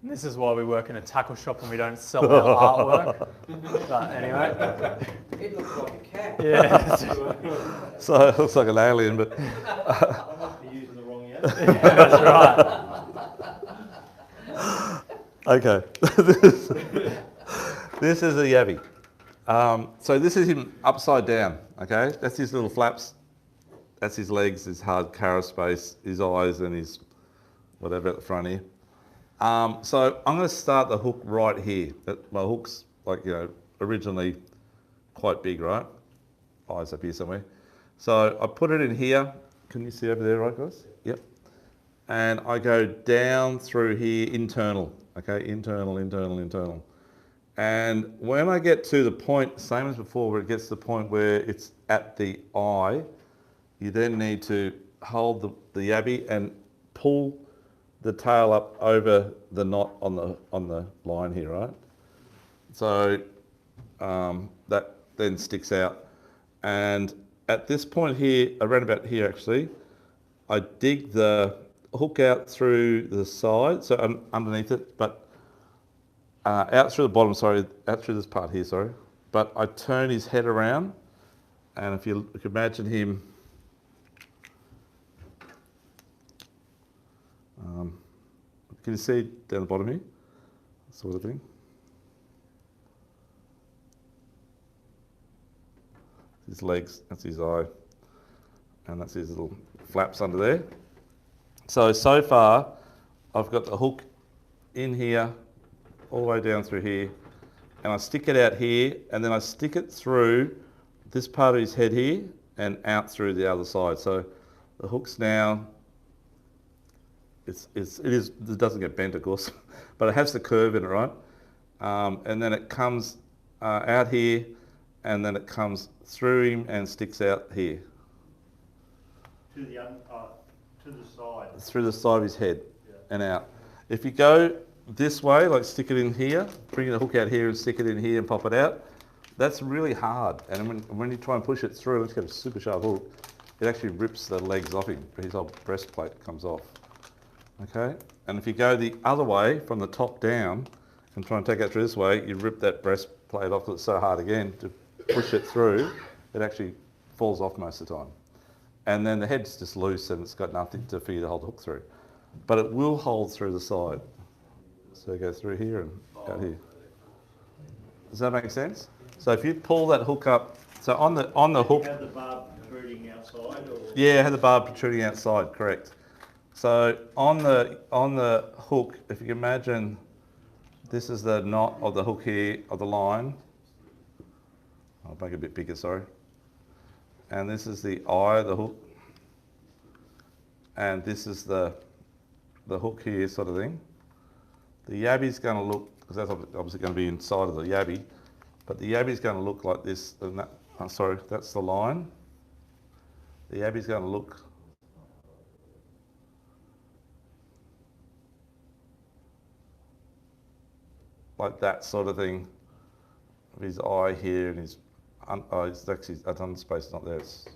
This is why we work in a tackle shop and we don't sell our artwork. But anyway. It looks like a cat. Yeah. So it looks like an alien, but... I must be using the wrong yabby. That's right. Okay. This is a yabby. So this is him upside down, okay? That's his little flaps. That's his legs, his hard cara space, his eyes and his whatever at the front here. So I'm going to start the hook right here. My hook's originally quite big, right? Eyes up here somewhere. So I put it in here. Can you see over there, right guys? Yep. And I go down through here, internal, okay? Internal. And when I get to the point, same as before, where it gets to the point where it's at the eye, you then need to hold the yabby and pull the tail up over the knot on the line here, right? So that then sticks out. And at this point here, around about here actually, I dig the hook out through the side, so underneath it, but out through the bottom, out through this part here, But I turn his head around, and if you can imagine him, can you see down the bottom here? Sort of thing. His legs, that's his eye, and that's his little flaps under there. So far, I've got the hook in here, all the way down through here, and I stick it out here, and then I stick it through this part of his head here, and out through the other side. So the hook's now, it doesn't get bent, of course, but it has the curve in it, right? And then it comes out here, and then it comes through him and sticks out here. To the side. Through the side of his head, yeah. And out. If you go this way, like stick it in here, bring the hook out here and stick it in here and pop it out, that's really hard. And when you try and push it through, let's get a super sharp hook, it actually rips the legs off him. His whole breastplate comes off. Okay? And if you go the other way, from the top down, and try and take it through this way, you rip that breastplate off because it's so hard again to push it through, it actually falls off most of the time. and then the head's just loose and it's got nothing for you to hold the hook through. But it will hold through the side. So go through here and out here. Does that make sense? So if you pull that hook up, so on the hook. You have the barb protruding outside, or? Yeah, have the barb protruding outside, correct. So on the hook, if you can imagine, this is the knot of the hook here, of the line. I'll make it a bit bigger, sorry. And this is the eye of the hook. And this is the hook here sort of thing. The yabby's going to look, because that's obviously going to be inside of the yabby, but the yabby's going to look like this. And that, sorry, that's the line. The yabby's going to look like that sort of thing. His eye here and his, it's actually, that underspace is not there. It's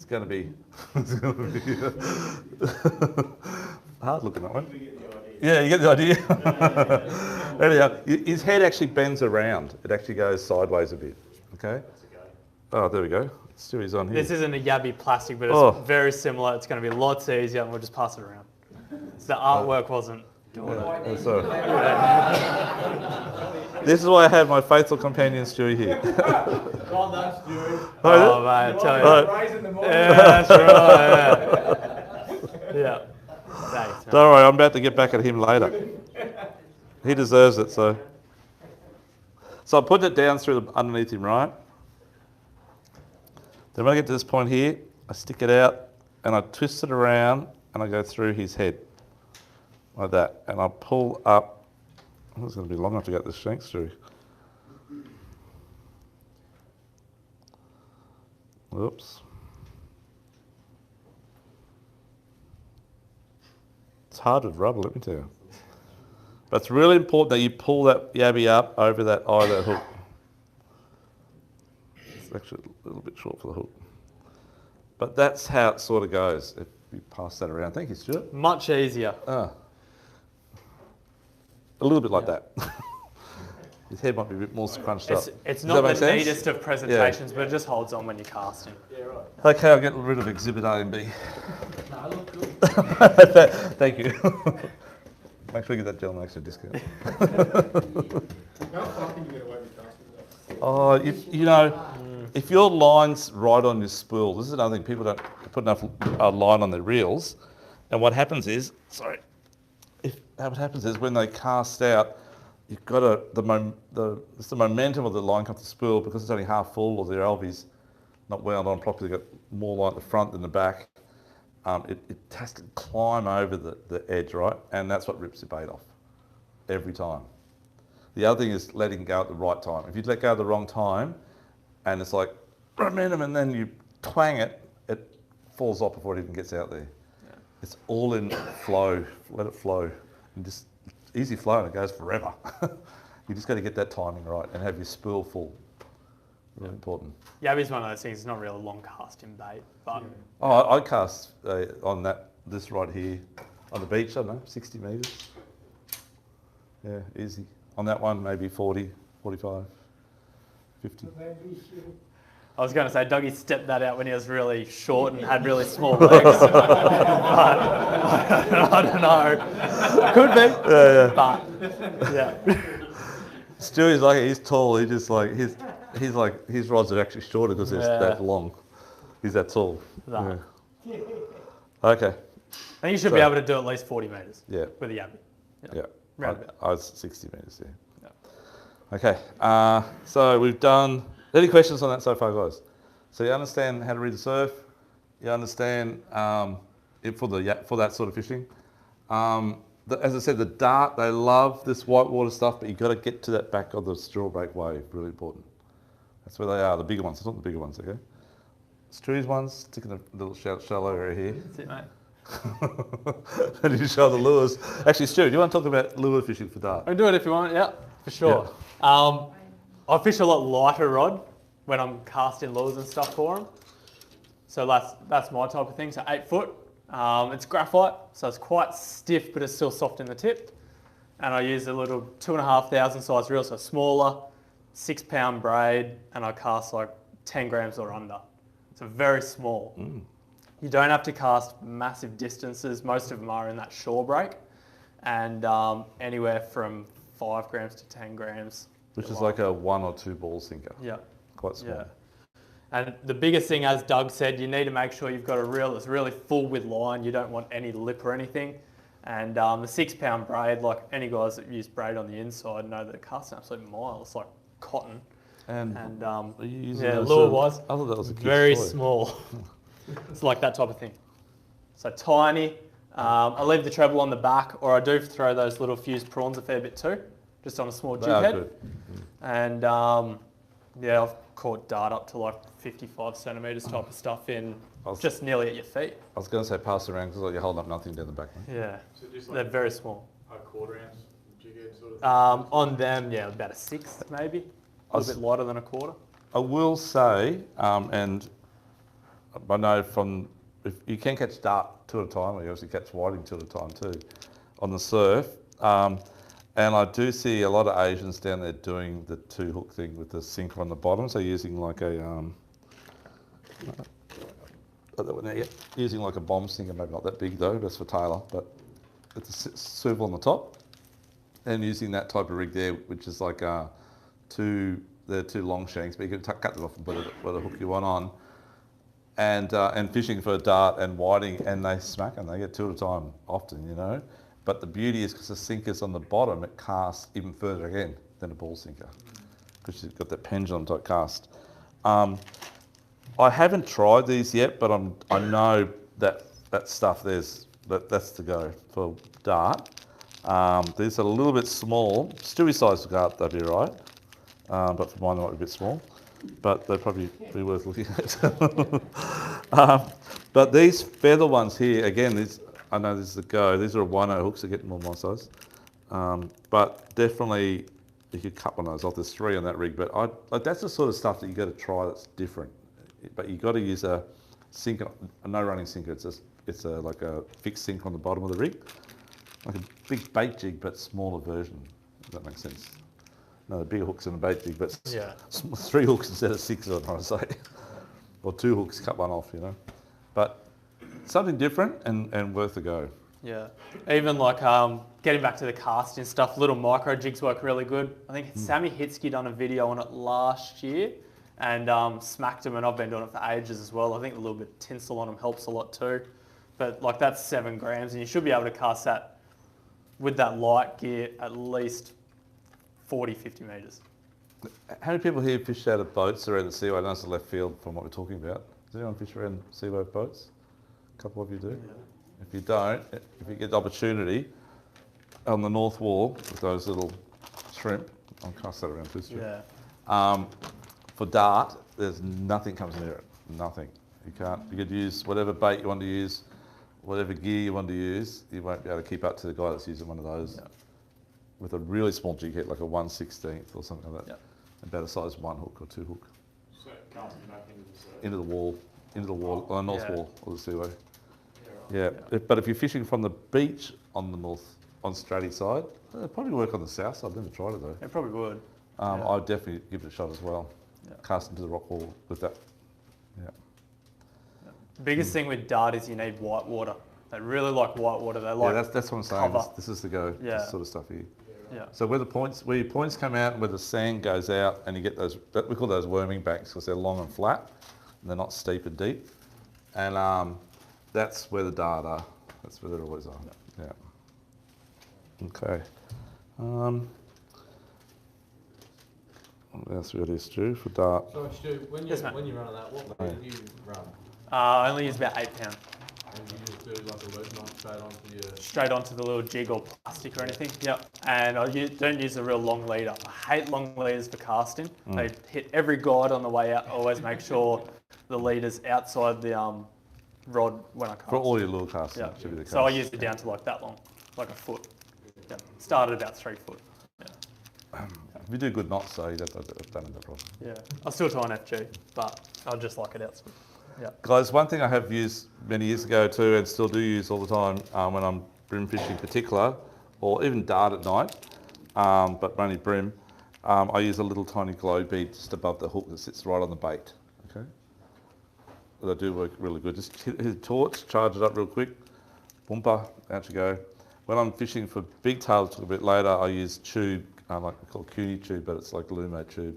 going to be, hard looking that one. Yeah, you get the idea. Anyhow, his head actually bends around. It actually goes sideways a bit. Okay. Oh, there we go. Stewie's on here. This isn't a yabby plastic, but it's very similar. It's going to be lots easier, and we'll just pass it around. So the artwork wasn't doing it. This is why I have my faithful companion Stewie here. Well done, Stuart. Oh, mate, I tell you. Rise in the morning. Yeah, that's right. Yeah. Thanks, man. Don't worry, I'm about to get back at him later. He deserves it, so. So I put it down through underneath him, right? Then when I get to this point here, I stick it out and I twist it around and I go through his head like that. And I pull up. Oh, it's going to be long enough to get the shanks through. Whoops. It's hard with rubber, let me tell you. But it's really important that you pull that yabby up over that eye of that hook. It's actually a little bit short for the hook. But that's how it sort of goes if you pass that around. Thank you, Stuart. Much easier. A little bit like that. His head might be a bit more scrunched up. It's Does not that the make sense? neatest of presentations, but it just holds on when you're casting. Yeah, right. Okay, I'll get rid of Exhibit A and B. No, look good. Thank you. Make sure you get that gentleman extra discount. How far can you get away with casting that? Oh, you know, if your line's right on your spool, this is another thing, people don't put enough line on their reels. And what happens is, what happens is when they cast out, you've got the momentum of the line comes to the spool because it's only half full or the alve's not wound on properly, got more line at the front than the back. It has to climb over the edge, right? And that's what rips the bait off every time. The other thing is letting go at the right time. If you let go at the wrong time and it's like momentum and then you twang it, it falls off before it even gets out there. Yeah. It's all in flow, let it flow. And just easy flow and it goes forever. You just got to get that timing right and have your spool full. Really important. Yabby's one of those things, it's not really a long casting bait, but... Oh, I cast on this right here, on the beach, I don't know, 60 metres. Yeah, easy. On that one, maybe 40, 45, 50. I was going to say, Dougie stepped that out when he was really short and had really small legs. But, I don't know. Could be. Yeah. But, yeah. Stewie's like, he's tall, he's just like, his rods are actually shorter because they're that long. He's that tall. No. Yeah. Okay. I think you should be able to do at least 40 metres with a yabby. Yeah. Roundabout. I was 60 metres, yeah. Okay. So we've done... Any questions on that so far, guys? So you understand how to read the surf. You understand for that sort of fishing. As I said, the dart, they love this whitewater stuff, but you've got to get to that back of the straw break wave, really important. That's where they are, the bigger ones. It's not the bigger ones, okay? Stewie's ones, sticking a little shallow area here. That's it, mate. And you show the lures. Actually, Stu, do you want to talk about lure fishing for dart? I can do it if you want, yeah, for sure. Yeah. I fish a lot lighter rod when I'm casting lures and stuff for them. So that's my type of thing. So 8 foot. It's graphite, so it's quite stiff, but it's still soft in the tip. And I use a little 2,500 size reel, so smaller, 6 pound braid, and I cast like 10 grams or under. So very small. You don't have to cast massive distances. Most of them are in that shore break, and anywhere from 5 grams to 10 grams. Which is like a 1 or 2 ball sinker. Yeah. Quite small. Yeah. And the biggest thing, as Doug said, you need to make sure you've got a reel that's really full with line. You don't want any lip or anything. And the 6 pound braid, like any guys that use braid on the inside know that it casts an absolute mile. It's like cotton. And Are you using yeah, those, lure was I thought that was a kid's very toy. small. It's like that type of thing. So tiny. I leave the treble on the back, or I do throw those little fused prawns a fair bit too, just on a small jig They are head. good. And yeah, I've caught dart up to like 55 centimetres type of stuff in just nearly at your feet. I was going to say pass around because like you're holding up nothing down the back. Mate. Yeah, So just they're like very small. a quarter ounce jig head sort of thing? On them, yeah, about a sixth maybe, a little bit lighter than a quarter. I will say, and I know from, if you can catch dart 2 at a time, or you obviously catch whiting 2 at a time too, on the surf. And I do see a lot of Asians down there doing the 2 hook thing with the sinker on the bottom. So using like a, using like a bomb sinker, maybe not that big though, that's for Tailor, but it's a swivel on the top. And using that type of rig there, which is like they're 2 long shanks, but you can cut them off and put a hook you want on. And fishing for dart and whiting, and they smack them. They get 2 at a time often, you know. But the beauty is because the sinker's on the bottom, it casts even further again than a ball sinker because you've got that pendulum type cast. I haven't tried these yet, but I know that stuff that's the go for dart. These are a little bit small. Stewie size dart, they'd be right. But for mine, they might be a bit small. But they'd probably be worth looking at. But these feather ones here, again, I know this is the go. These are a 1/0 hooks, they're getting more my size. But definitely, you could cut one of those off. There's 3 on that rig. But that's the sort of stuff that you got to try that's different. But you got to use a sinker, a no running sinker. It's like a fixed sinker on the bottom of the rig, like a big bait jig, but smaller version. If that makes sense. No, the bigger hooks in a bait jig, but Yeah. 3 hooks instead of 6. I'm trying to say, or 2 hooks, cut one off. You know, but something different and worth a go. Yeah, even like getting back to the casting stuff, little micro jigs work really good. I think Sammy Hitsky done a video on it last year and smacked them, and I've been doing it for ages as well. I think a little bit of tinsel on them helps a lot too. But like that's 7 grams, and you should be able to cast that with that light gear at least 40, 50 metres. How many people here fish out of boats around the seaway? I know it's a left field from what we're talking about. Does anyone fish around seaway boats? A couple of you do. Yeah. If you don't, if you get the opportunity on the north wall with those little shrimp, I'll cast that around too. Yeah. For dart, there's nothing comes near it. Nothing. You can't. You could use whatever bait you want to use, whatever gear you want to use. You won't be able to keep up to the guy that's using one of those with a really small jig head, like a 1/16 or something like that. Yeah. About a size 1 hook or 2 hook. So casting back into the surf. Into the wall, on the north wall of the seaway. Yeah. But if you're fishing from the beach on the north, on Stratty side, it'll probably work on the south side. I've never tried it though. It probably would. I'd definitely give it a shot as well. Yeah. Cast into the rock wall with that. Yeah. The biggest thing with dart is you need white water. They really like white water. They like that's what I'm saying. cover. This is the go. Yeah. This sort of stuff here. Yeah. So where your points come out, and where the sand goes out, and you get those, we call those worming banks because they're long and flat, and they're not steep and deep, and that's where the dart are. That's where they always are. Yeah. Okay. What else we got here, Stu, for dart? So Stu, when you run that, what weight do you run? I only use about 8 pound. And you just do like a loop knot straight onto your... Straight onto the little jig or plastic or anything. Yep. And I don't use a real long leader. I hate long leaders for casting. They hit every guide on the way out. I always make sure the leader's outside the rod when I cast. For all your lure casting, Yeah. should be the case. So I use it down to like that long, like a foot. Yep. Start at about 3 foot. Yeah. If you do good knots, so you don't have that problem. Yeah. I still tie an FG, but I just like it outside. Yeah. Guys, one thing I have used many years ago too, and still do use all the time when I'm brim fishing in particular, or even dart at night, but mainly brim, I use a little tiny glow bead just above the hook that sits right on the bait. Okay. they do work really good. Just hit a torch, charge it up real quick, boomper, out you go. When I'm fishing for big tails a bit later, I use tube, like we call Cooney tube, but it's like Lumo tube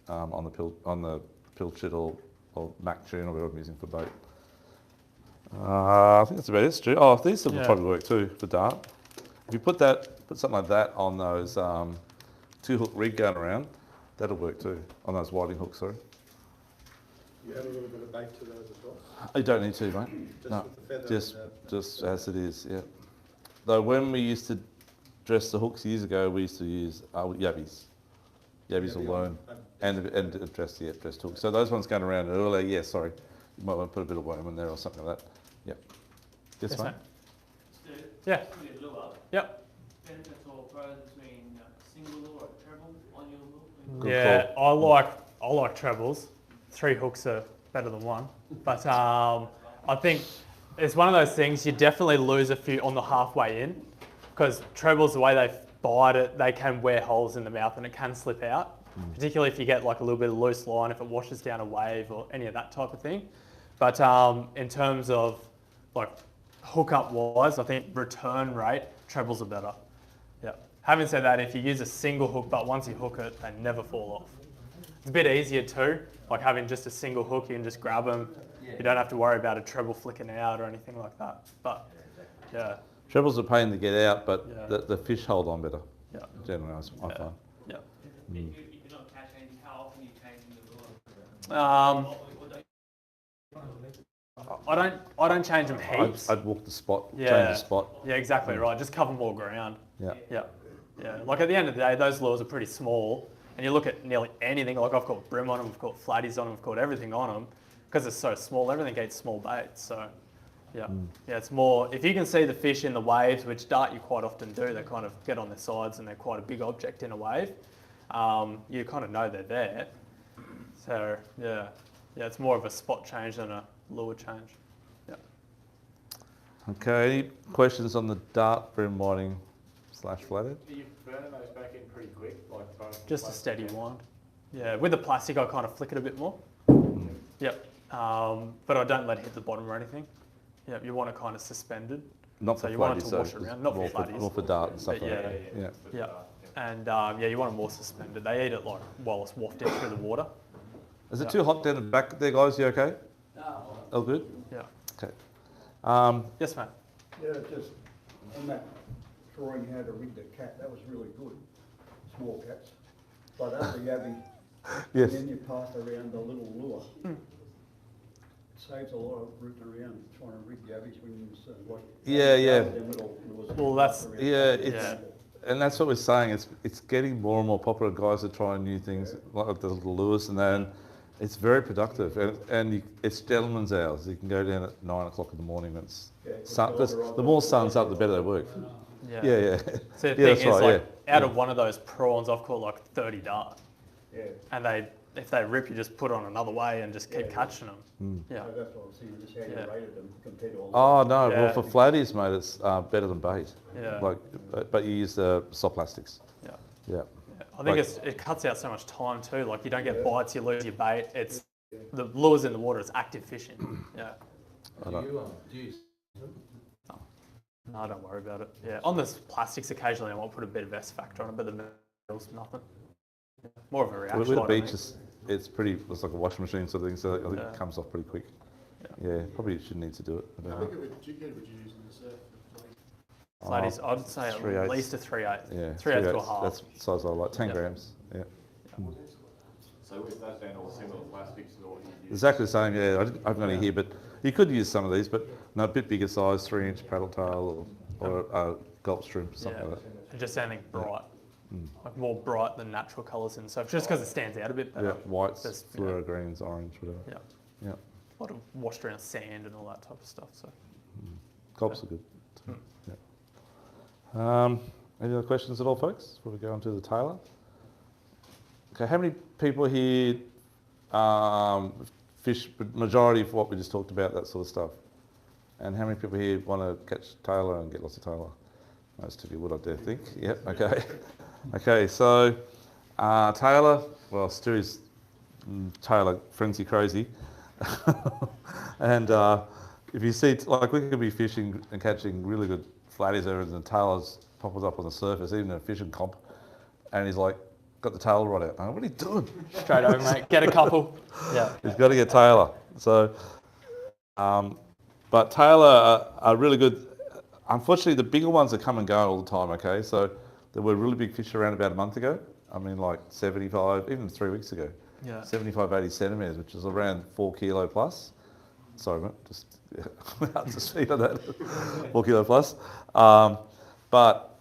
on the pilchard or Mac tune or whatever I'm using for bait. I think that's about it, Stu. Oh, these will probably work too for dart. If you put something like that on those 2-hook rig going around, that'll work too. On those whiting hooks, sorry. You add a little bit of bait to those as well? You don't need to, mate. Just No, with the feather? just as it is, yeah. Though when we used to dress the hooks years ago, we used to use yabbies. Yabbies alone. And dress hooks. So those ones going around earlier, yeah, sorry. You might want to put a bit of worm in there or something like that. Yep. Yes, mate? Stu, Yeah. with your lure, Yep. benefits or pros between single lure or treble on your lure? Good Yeah, I like trebles. 3 hooks are better than 1, but I think it's one of those things you definitely lose a few on the halfway in, because trebles, the way they bite it, they can wear holes in the mouth and it can slip out, particularly if you get like a little bit of loose line, if it washes down a wave or any of that type of thing. But in terms of like hookup wise, I think return rate, trebles are better. Yeah. Having said that, if you use a single hook, but once you hook it, they never fall off. It's a bit easier too, like having just a single hook, you can just grab them. You don't have to worry about a treble flicking out or anything like that. But yeah, Trebles are a pain to get out, but Yeah. the fish hold on better. yeah, Generally, I find. yeah. If you're not catching, how often are you changing the lure? I don't change them heaps. I'd walk the spot, Yeah. change the spot. Yeah, exactly right. Just cover more ground. Yeah. Yeah, yeah. Like at the end of the day, those lures are pretty small, and you look at nearly anything. Like I've caught brim on them, I've caught flatties on them, I've caught everything on them, because it's so small. Everything eats small baits. So, yeah, yeah. It's more if you can see the fish in the waves, which dart you quite often do. They kind of get on their sides, and they're quite a big object in a wave. You kind of know they're there. So yeah, yeah. It's more of a spot change than a lure change. Yeah. Okay, any questions on the dart brim whiting / flathead? Are you burning those back in pretty quick? Like both Just a steady wind. Yeah, with the plastic, I kind of flick it a bit more. Yep. But I don't let it hit the bottom or anything. Yep, you want it kind of suspended. Not So for you want it flatties, to wash though, around, not for more flatties. more for dart and stuff But like yeah, that. Yeah. Yeah. And yeah, you want them more suspended. They eat it like while it's wafting through the water. Is it too hot down the back there, guys? You okay? All good? Yeah. Okay. Yes, mate. Yeah, just on that drawing how to rig the cat, that was really good. Small cats. But after Yabby, Yes. then you pass around the little lure. It saves a lot of rooting around trying to rig Yabbies when you like. Yeah, yeah. them little lures Well, that's- around. Yeah, it's Yeah. and that's what we're saying. It's getting more and more popular. Guys are trying new things like the little lures, and then it's very productive. And it's gentlemen's hours. You can go down at 9 o'clock in the morning. And it's sun, the more sun's up, the better they work. Yeah. Yeah, yeah. So the Yeah, thing that's is, right, like, yeah. out of one of those prawns, I've caught like 30 dart. Yeah, And if they rip, you just put on another way and just keep Yeah. catching them. Yeah. so that's what I was saying, just how you Yeah. rated them compared to all Oh no! Yeah. Well, for flatties, mate, it's better than bait. Yeah. Like, but you use the soft plastics. Yeah. Yeah. Yeah. I think Like- it cuts out so much time too. Like you don't get bites, you lose your bait. It's the lures in the water. It's active fishing. Yeah. I don't- Do you No, don't worry about it. Yeah. On the plastics, occasionally I might put a bit of S factor on it, but the metal's nothing. Yeah. More of a reaction. With the light, I beach, think. it's like a washing machine sort of thing, so I think Yeah. it comes off pretty quick. Yeah, probably should need to do it. I don't How know. big of a jig head would you use in the surf? Flatties, I'd say at 3/8. least a 3/8. Yeah, 3/8 to a 3/8, half. that's the size I like. 10 Yeah. grams. Yeah. So with that then, all similar plastics is all you use? Exactly the same. Yeah, I haven't got any here, but you could use some of these, but no, a bit bigger size, 3-inch paddle tail or gulp shrimp, something Yeah. like that. And just anything bright. Like more bright than natural colours in surf, just because it stands out a bit better. Yeah, whites, Just, fluoro greens, orange, whatever. Yeah. Yeah, A lot of washed around sand and all that type of stuff. So gulps are good. Too. Any other questions at all, folks, before we go on to the Tailor? Okay, how many people here fish, majority of what we just talked about, that sort of stuff? And how many people here want to catch Tailor and get lots of Tailor? Most of you would, I dare think. Yep, okay. Okay, so Tailor, well, Stu's Tailor frenzy crazy. And if you see, like we could be fishing and catching really good flatties there, and the tailors pops up on the surface, even in a fishing comp, and he's like, got the tail rod out. I'm like, what are you doing? Straight over, mate. Get a couple. Yeah. He's got to get Tailor. So, but Tailor are really good. Unfortunately, the bigger ones are come and go all the time, okay? So there were really big fish around about a month ago. I mean, like 75, even 3 weeks ago. Yeah. 75, 80 centimetres, which is around 4 kilo plus. Sorry, mate, just out to speed on that. 4 kilo plus. But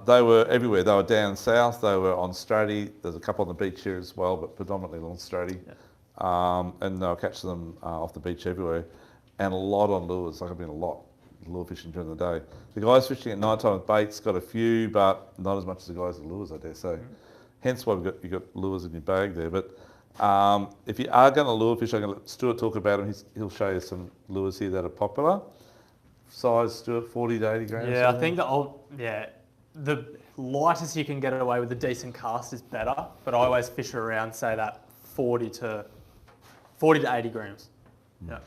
they were everywhere. They were down south. They were on Straddie. There's a couple on the beach here as well, but predominantly on Straddie. Yeah. And they'll catch them off the beach everywhere. And a lot on lures. Like I've been a lot lure fishing during the day. The guys fishing at night time with baits got a few, but not as much as the guys with lures, I dare say. Mm-hmm. Hence why you've got lures in your bag there. But if you are going to lure fish, I'm going to let Stuart talk about them. He'll show you some lures here that are popular. Size, Stuart, 40 to 80 grams? Yeah, I think the lightest you can get away with a decent cast is better, but I always fish around, say that 40 to 80 grams. Yeah.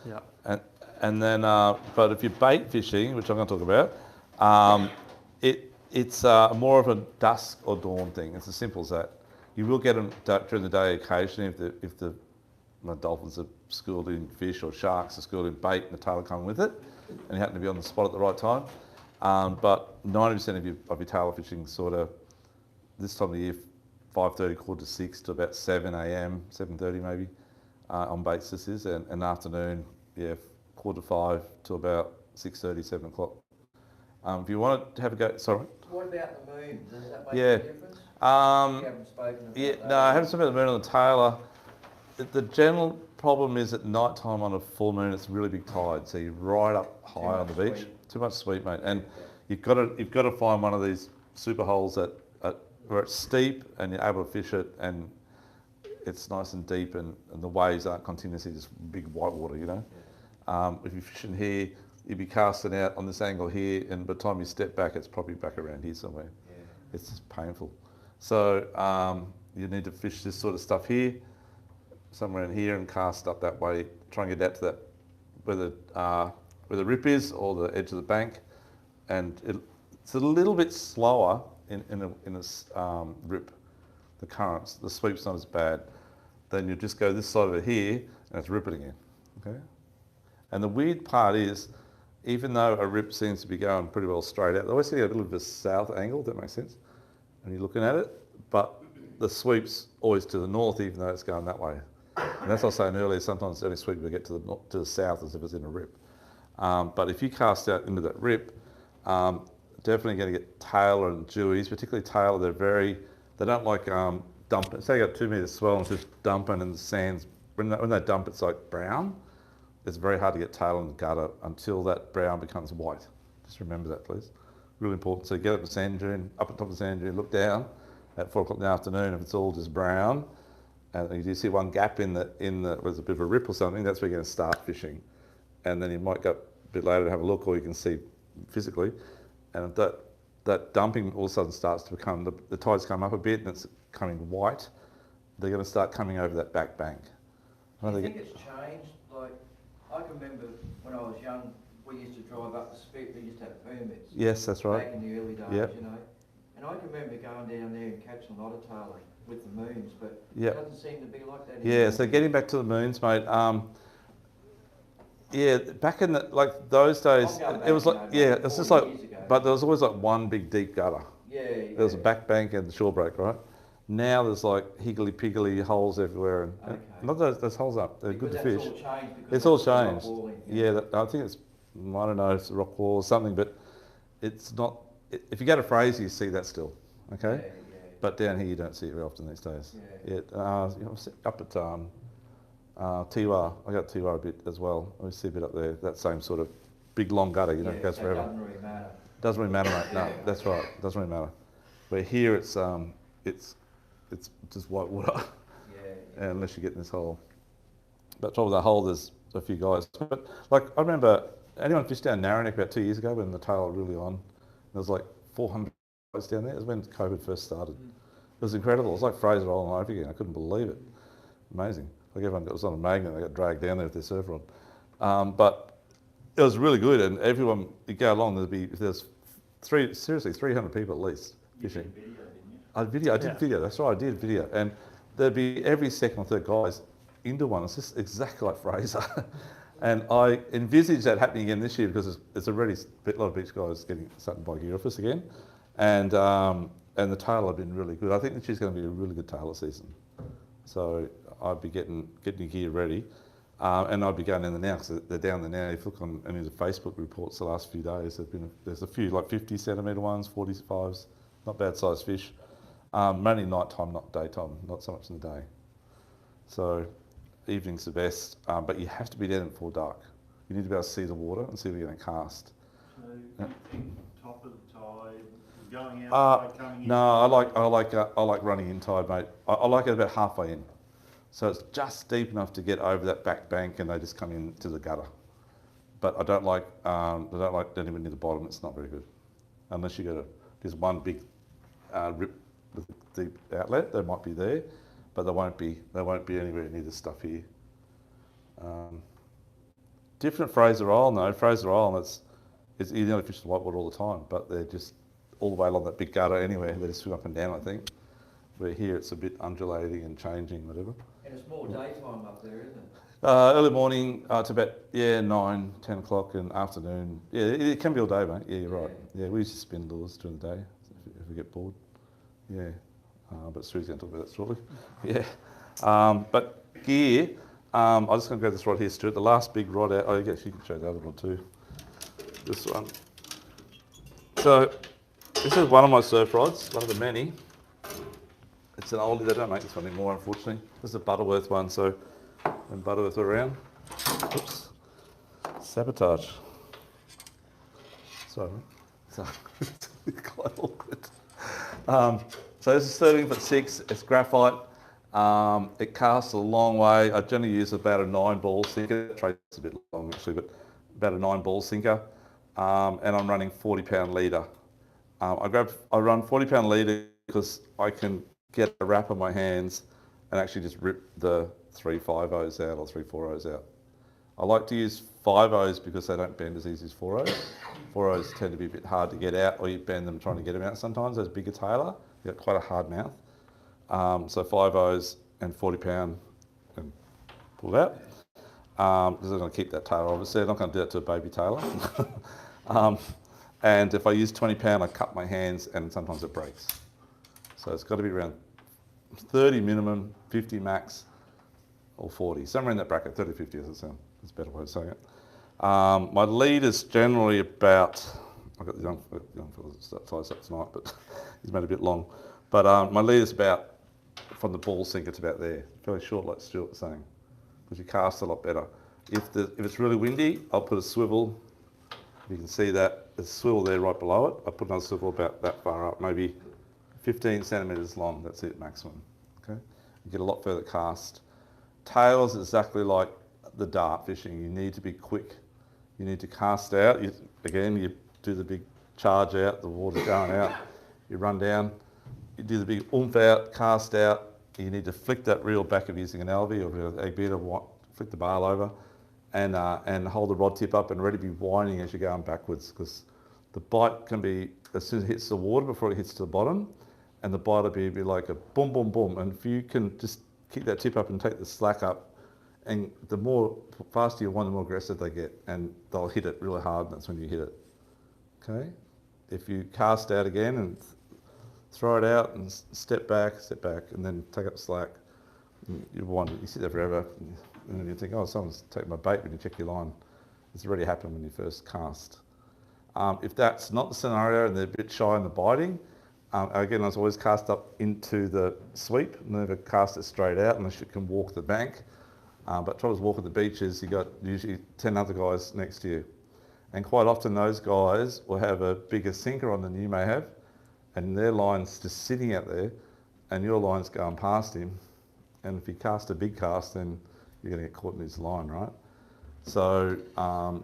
Yeah. And then, but if you're bait fishing, which I'm going to talk about, it's more of a dusk or dawn thing. It's as simple as that. You will get them during the day occasionally if the dolphins are schooled in fish or sharks are schooled in bait and the tailor coming with it, and you happen to be on the spot at the right time. But 90% of your tailor fishing sort of this time of the year, 5:30, 5:45 to about 7 a.m, 7:30 maybe, on baits this is, and afternoon, 4:45 to about 6:30, 7 o'clock. If you want to have a go, sorry. What about the moon? Does that make Yeah. a difference? You haven't spoken about that. No, I haven't spoken about the moon on the tailor. The general problem is at night time on a full moon, it's really big tide, so you're right up high on the beach. Sweet. Too much sweet, mate. And you've got to find one of these super holes where it's steep and you're able to fish it, and it's nice and deep, and the waves aren't continuously just big white water, you know. If you're fishing here, you'd be casting out on this angle here, and by the time you step back, it's probably back around here somewhere. Yeah. It's just painful. So you need to fish this sort of stuff here, somewhere in here, and cast up that way. Try and get out to that where the rip is, or the edge of the bank, and it's a little bit slower in this rip. The currents, the sweep's not as bad. Then you just go this side of it here, and it's ripping again. Okay. And the weird part is, even though a rip seems to be going pretty well straight out, they always get a little bit of a south angle, if that makes sense, when you're looking at it, but the sweep's always to the north, even though it's going that way. And that's what I was saying earlier, sometimes the only sweep will get to the south as if it's in a rip. But if you cast out into that rip, definitely going to get tailor and dewies, particularly tailor. They don't like dumping. Say you got 2 metres swell and it's just dumping in the sands. When they dump, it's like brown. It's very hard to get tailor in the gutter until that brown becomes white. Just remember that, please. Really important. So get up the sand dune, up at the top of the sand dune, look down at 4 o'clock in the afternoon. If it's all just brown, and you do see one gap in the where there's a bit of a rip or something, that's where you're going to start fishing. And then you might go a bit later to have a look, or you can see physically. And that dumping all of a sudden starts to become, the tides come up a bit and it's coming white. They're going to start coming over that back bank. Do you think it's changed? Like, I can remember when I was young, we used to drive up the spit, we used to have permits. Yes, that's right. Back in the early days, Yep. you know. And I can remember going down there and catching a lot of tailor with the moons, but Yep. it doesn't seem to be like that Yeah, anymore. so getting back to the moons, mate. Back in those days, I'm going it was back, like, you know, it's just 40 like, years ago. but there was always like one big deep gutter. Yeah. There was a back bank and the shore break, right? Now there's like higgly-piggly holes everywhere, and Okay. not those holes up. They're Because good to that's fish. all changed because It's all of the rock changed. walling, Yeah, I think it's, I don't know, it's a rock wall or something, but it's not. If you go to Fraser, you see that still, okay? Yeah. But down here, you don't see it very often these days. Yeah. Up at Tailor, I got Tailor a bit as well. I see a bit up there. That same sort of big long gutter, you know, it goes so forever. It doesn't really matter. Doesn't really matter, mate. No, that's right. Doesn't really matter. Where here, it's just white water, Yeah. unless you get in this hole. But top of the hole, there's a few guys. But like, I remember anyone fished down Narrowneck about 2 years ago when the tail was really on. There was like 400 guys down there. It was when COVID first started. It was incredible. It was like Fraser all over again. I couldn't believe it. Amazing. Like everyone was on a magnet, they got dragged down there with their surf rod. But it was really good, and everyone, you go along, there's 300 people at least fishing. I did Yeah. video, that's right, I did video. And there'd be every second or third guys into one. It's just exactly like Fraser. And I envisage that happening again this year because it's already a lot of beach guys starting to buy gear off us again. And the Tailor have been really good. I think this year's going to be a really good Tailor season. So I'd be getting your gear ready. And I'd be going in there now because they're down there now. If you look on any of the Facebook reports the last few days, there's a few like 50 centimetre ones, 45s, not bad sized fish. Mainly nighttime, not daytime, not so much in the day. So evening's the best, but you have to be there before dark. You need to be able to see the water and see where you're going to cast. So you think top of the tide, going out, coming in? No, I like running in tide, mate. I like it about halfway in. So it's just deep enough to get over that back bank and they just come into the gutter. But I don't like anywhere near the bottom. It's not very good. Unless you go there's one big rip with a deep outlet, they might be there, but they won't be anywhere near the stuff here. Different Fraser Island though. Fraser Island, it's you only fish the whitewater all the time, but they're just all the way along that big gutter anyway. They just swim up and down, I think. Where here it's a bit undulating and changing, whatever. And it's more daytime up there, isn't it? Early morning to about 9, 10 o'clock, and afternoon. Yeah, it can be all day, mate. Yeah, you're right. Yeah, we used to spin lures during the day if we get bored. Yeah, but Stu's going to talk about that shortly. Yeah, but gear. I'm just going to grab this rod here, Stuart. The last big rod out. Oh, yes, you can show the other one too. This one. So this is one of my surf rods, one of the many. It's an oldie. They don't make this one anymore, unfortunately. This is a Butterworth one. So when Butterworth were around, oops, sabotage. Sorry, so it's quite awkward. So this is 13'6". It's graphite. It casts a long way. I generally use about a 9-ball sinker. The trade's a bit long actually, but about a 9-ball sinker. And I'm running 40-pound leader. I run 40-pound leader because I can get a wrap on my hands and actually just rip the 3 5-0s out or 3 4-0s out. I like to use 5-0s because they don't bend as easy as 4-0s. 4-0s tend to be a bit hard to get out, or you bend them trying to get them out sometimes. Those bigger Tailor, you've got quite a hard mouth. So 5-0s and 40-pound and pull it out. Because I'm going to keep that Tailor, obviously. I'm not going to do that to a baby Tailor. And if I use 20-pound, I cut my hands and sometimes it breaks. So it's got to be around 30 minimum, 50 max, or 40. Somewhere in that bracket, 30, 50 as it sounds. That's a better way of saying it. My lead is generally about, I've got the young fellas that ties up tonight, but he's made a bit long. But my lead is about, from the ball sinker to about there. Fairly short, like Stuart was saying, because you cast a lot better. If it's really windy, I'll put a swivel. You can see that there's a swivel there right below it. I put another swivel about that far up, maybe 15 centimetres long. That's it, maximum. Okay, you get a lot further cast. Tails is exactly like the dart fishing. You need to be quick. You need to cast out. You do the big charge out. The water's going out. You run down. You do the big oomph out, cast out. You need to flick that reel back if you're using an LV or an egg beater. Flick the bail over. And hold the rod tip up and ready to be winding as you're going backwards, because the bite can be as soon as it hits the water before it hits to the bottom, and the bite will be like a boom, boom, boom. And if you can just keep that tip up and take the slack up, and the more faster you wind, the more aggressive they get, and they'll hit it really hard, and that's when you hit it. Okay? If you cast out again and throw it out and step back, and then take up slack, you wind it. You sit there forever. And then you think, oh, someone's taken my bait when you check your line. It's already happened when you first cast. If that's not the scenario and they're a bit shy in the biting, again, I was always cast up into the sweep, never cast it straight out unless you can walk the bank. But trouble is walking the beaches, you got usually 10 other guys next to you. And quite often those guys will have a bigger sinker on than you may have, and their line's just sitting out there, and your line's going past him. And if you cast a big cast, then you're going to get caught in his line, right? So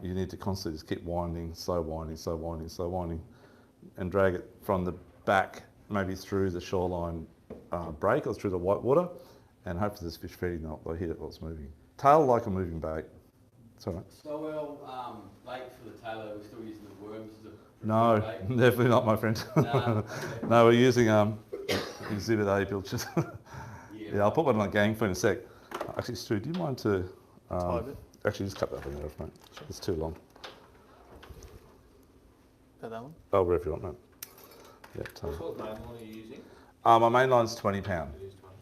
you need to constantly just keep winding, slow winding, and drag it from the back, maybe through the shoreline break or through the whitewater, and hopefully there's fish feeding, they'll hit it while it's moving. Tail like a moving bait. It's all right. So bait for the Tailor, we're still using the worms as a No, bait? definitely not, my friend. No, okay. No, we're using Exhibit A pilchards. Yeah. Yeah, I'll put one on a gang for in a sec. Actually, Stu, do you mind to Tied it. actually just cut that thing off, mate? It's too long. Got that one? Oh, wherever you want, mate. Yeah, What sort of main line are you using? my main line's £20. It is 20.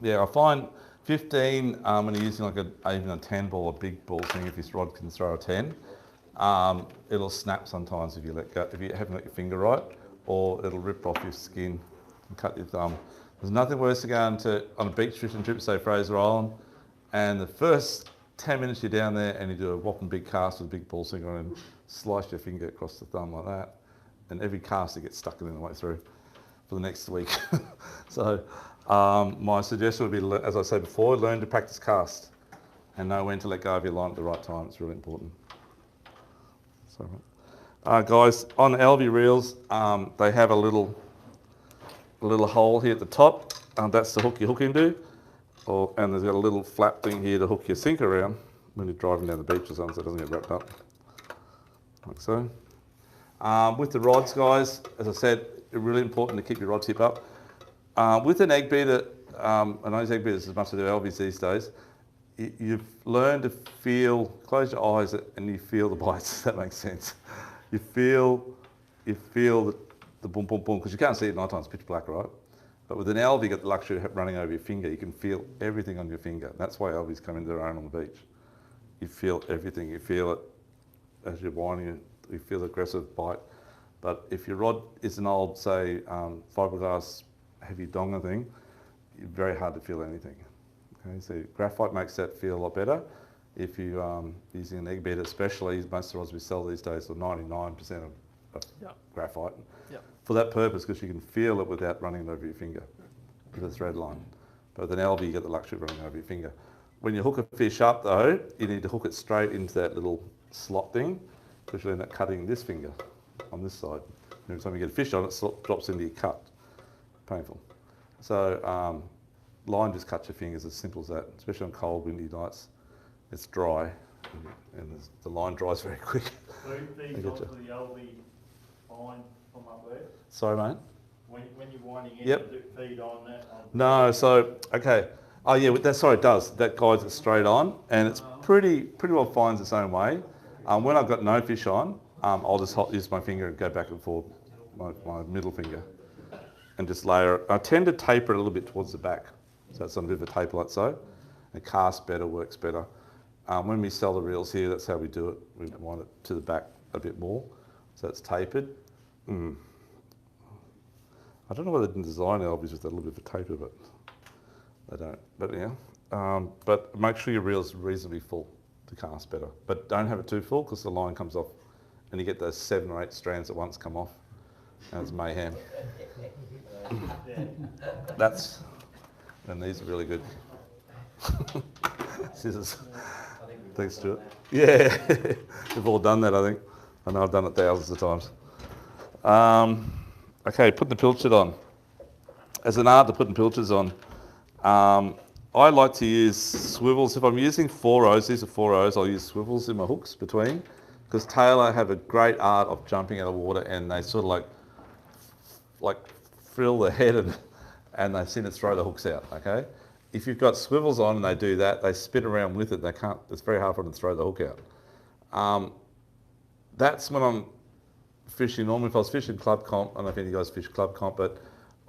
Yeah, I find 15 when you're using like even a 10 ball, a big ball thing, if your rod can throw a 10, it'll snap sometimes if you let go, if you haven't got your finger right, or it'll rip off your skin and cut your thumb. There's nothing worse than going on a beach fishing trip, say Fraser Island, and the first 10 minutes you're down there and you do a whopping big cast with a big ball sinker and slice your finger across the thumb like that, and every cast it gets stuck in the way through for the next week. So my suggestion would be, as I said before, learn to practice cast and know when to let go of your line at the right time. It's really important. So, guys, on LV reels, they have a little hole here at the top. That's the hook you hook into. And there's got a little flap thing here to hook your sinker around when you're driving down the beach or something so it doesn't get wrapped up. Like so. With the rods, guys, as I said, it's really important to keep your rod tip up. With an egg beater, and I use egg beaters as much as I do LVs these days, you've learned to feel, close your eyes and you feel the bites, if that makes sense. You feel the boom, boom, boom, because you can't see it at night time, it's pitch black, right? But with an LV, you get the luxury of running over your finger. You can feel everything on your finger. That's why LVs come into their own on the beach. You feel everything. You feel it as you're winding it. You feel the aggressive bite. But if your rod is an old, say, fiberglass heavy donga thing, it's very hard to feel anything. Okay, so graphite makes that feel a lot better. If you're using an egg beater especially, most of the rods we sell these days are 99% of graphite. Yep. For that purpose, because you can feel it without running it over your finger with a thread line. But with an LV, you get the luxury of running over your finger. When you hook a fish up though, you need to hook it straight into that little slot thing, because you'll end up cutting this finger on this side. Every time you get a fish on, it drops into your cut. Painful. So line just cuts your fingers, as simple as that, especially on cold, windy nights. It's dry, and the line dries very quick. These onto the LV line from up there. Sorry, mate? When you're winding in, Yep. does it feed on that? No, so, okay. Oh yeah, sorry, it does. That guides it straight on, and it's pretty well finds its own way. When I've got no fish on, I'll just use my finger and go back and forth, my middle finger, and just layer it. I tend to taper it a little bit towards the back, so it's on a bit of a taper like so. And cast better, works better. When we sell the reels here, that's how we do it. We wind it to the back a bit more, so it's tapered. I don't know whether they didn't design LVs with a little bit of a taper, but they don't. But yeah, but make sure your reel's reasonably full to cast better. But don't have it too full because the line comes off, and you get those 7 or 8 strands at once come off, and it's mayhem. And these are really good. Scissors. Thanks, Stuart. Yeah, we've all done that, I think. I know I've done it thousands of times. Okay, putting the pilchard on. As an art to putting pilchards on, I like to use swivels. If I'm using 4-0s, these are 4-0s, I'll use swivels in my hooks between, because Tailor have a great art of jumping out of water, and they sort of like frill the head and they seem to throw the hooks out, okay? If you've got swivels on and they do that, they spin around with it, it's very hard for them to throw the hook out. That's when I'm fishing. Normally if I was fishing club comp, I don't know if any of you guys fish club comp, but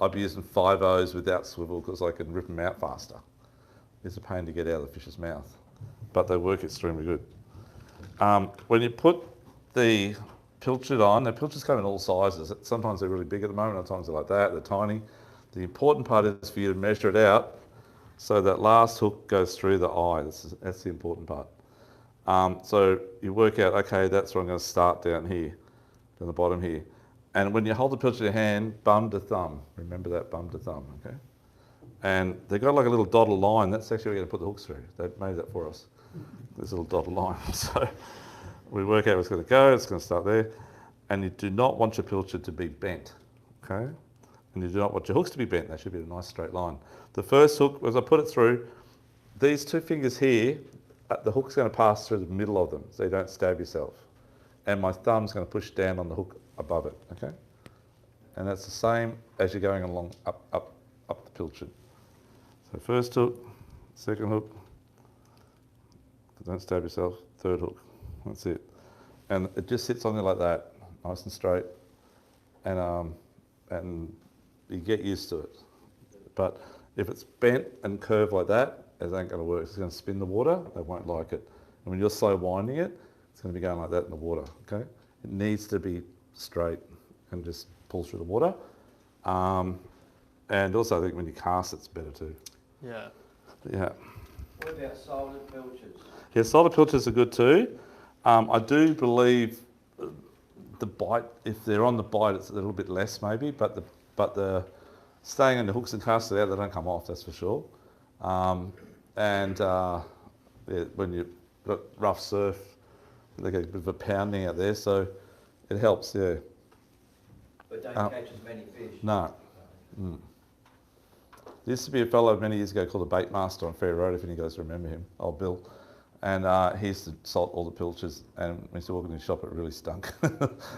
I'd be using 5-0s without swivel because I can rip them out faster. It's a pain to get out of the fish's mouth, but they work extremely good. When you put the pilchard on, the pilchards come in all sizes. Sometimes they're really big at the moment, other times they're like that, they're tiny. The important part is for you to measure it out so that last hook goes through the eye. That's the important part. So you work out, okay, that's where I'm going to start down here, down the bottom here. And when you hold the pilchard in your hand, bum to thumb. Remember that, bum to thumb, okay? And they've got like a little dotted line. That's actually where you're going to put the hooks through. They've made that for us. This little dotted line. So we work out where it's going to go. It's going to start there. And you do not want your pilchard to be bent, okay? And you do not want your hooks to be bent. They should be a nice straight line. The first hook, as I put it through, these two fingers here, the hook's going to pass through the middle of them, so you don't stab yourself. And my thumb's going to push down on the hook above it, okay? And that's the same as you're going along up the pilchard. So first hook, second hook, don't stab yourself, third hook, that's it. And it just sits on there like that, nice and straight, and you get used to it. But if it's bent and curved like that, it ain't going to work. It's going to spin the water, they won't like it. And when you're slow winding it, it's going to be going like that in the water, okay? It needs to be straight and just pull through the water. And also I think when you cast it's better too. Yeah. Yeah. What about soldered pilchards? Yeah, solder pilchers are good too. I do believe the bite, if they're on the bite, it's a little bit less maybe, but the staying on the hooks and casting it out, they don't come off, that's for sure. Yeah, when you've got rough surf, they get a bit of a pounding out there, so it helps, yeah. But don't catch as many fish? No. Mm. There used to be a fellow many years ago called the Bait Master on Fair Road, if any guys remember him, old Bill. And he used to salt all the pilchards, and when he used to walk in his shop, it really stunk. I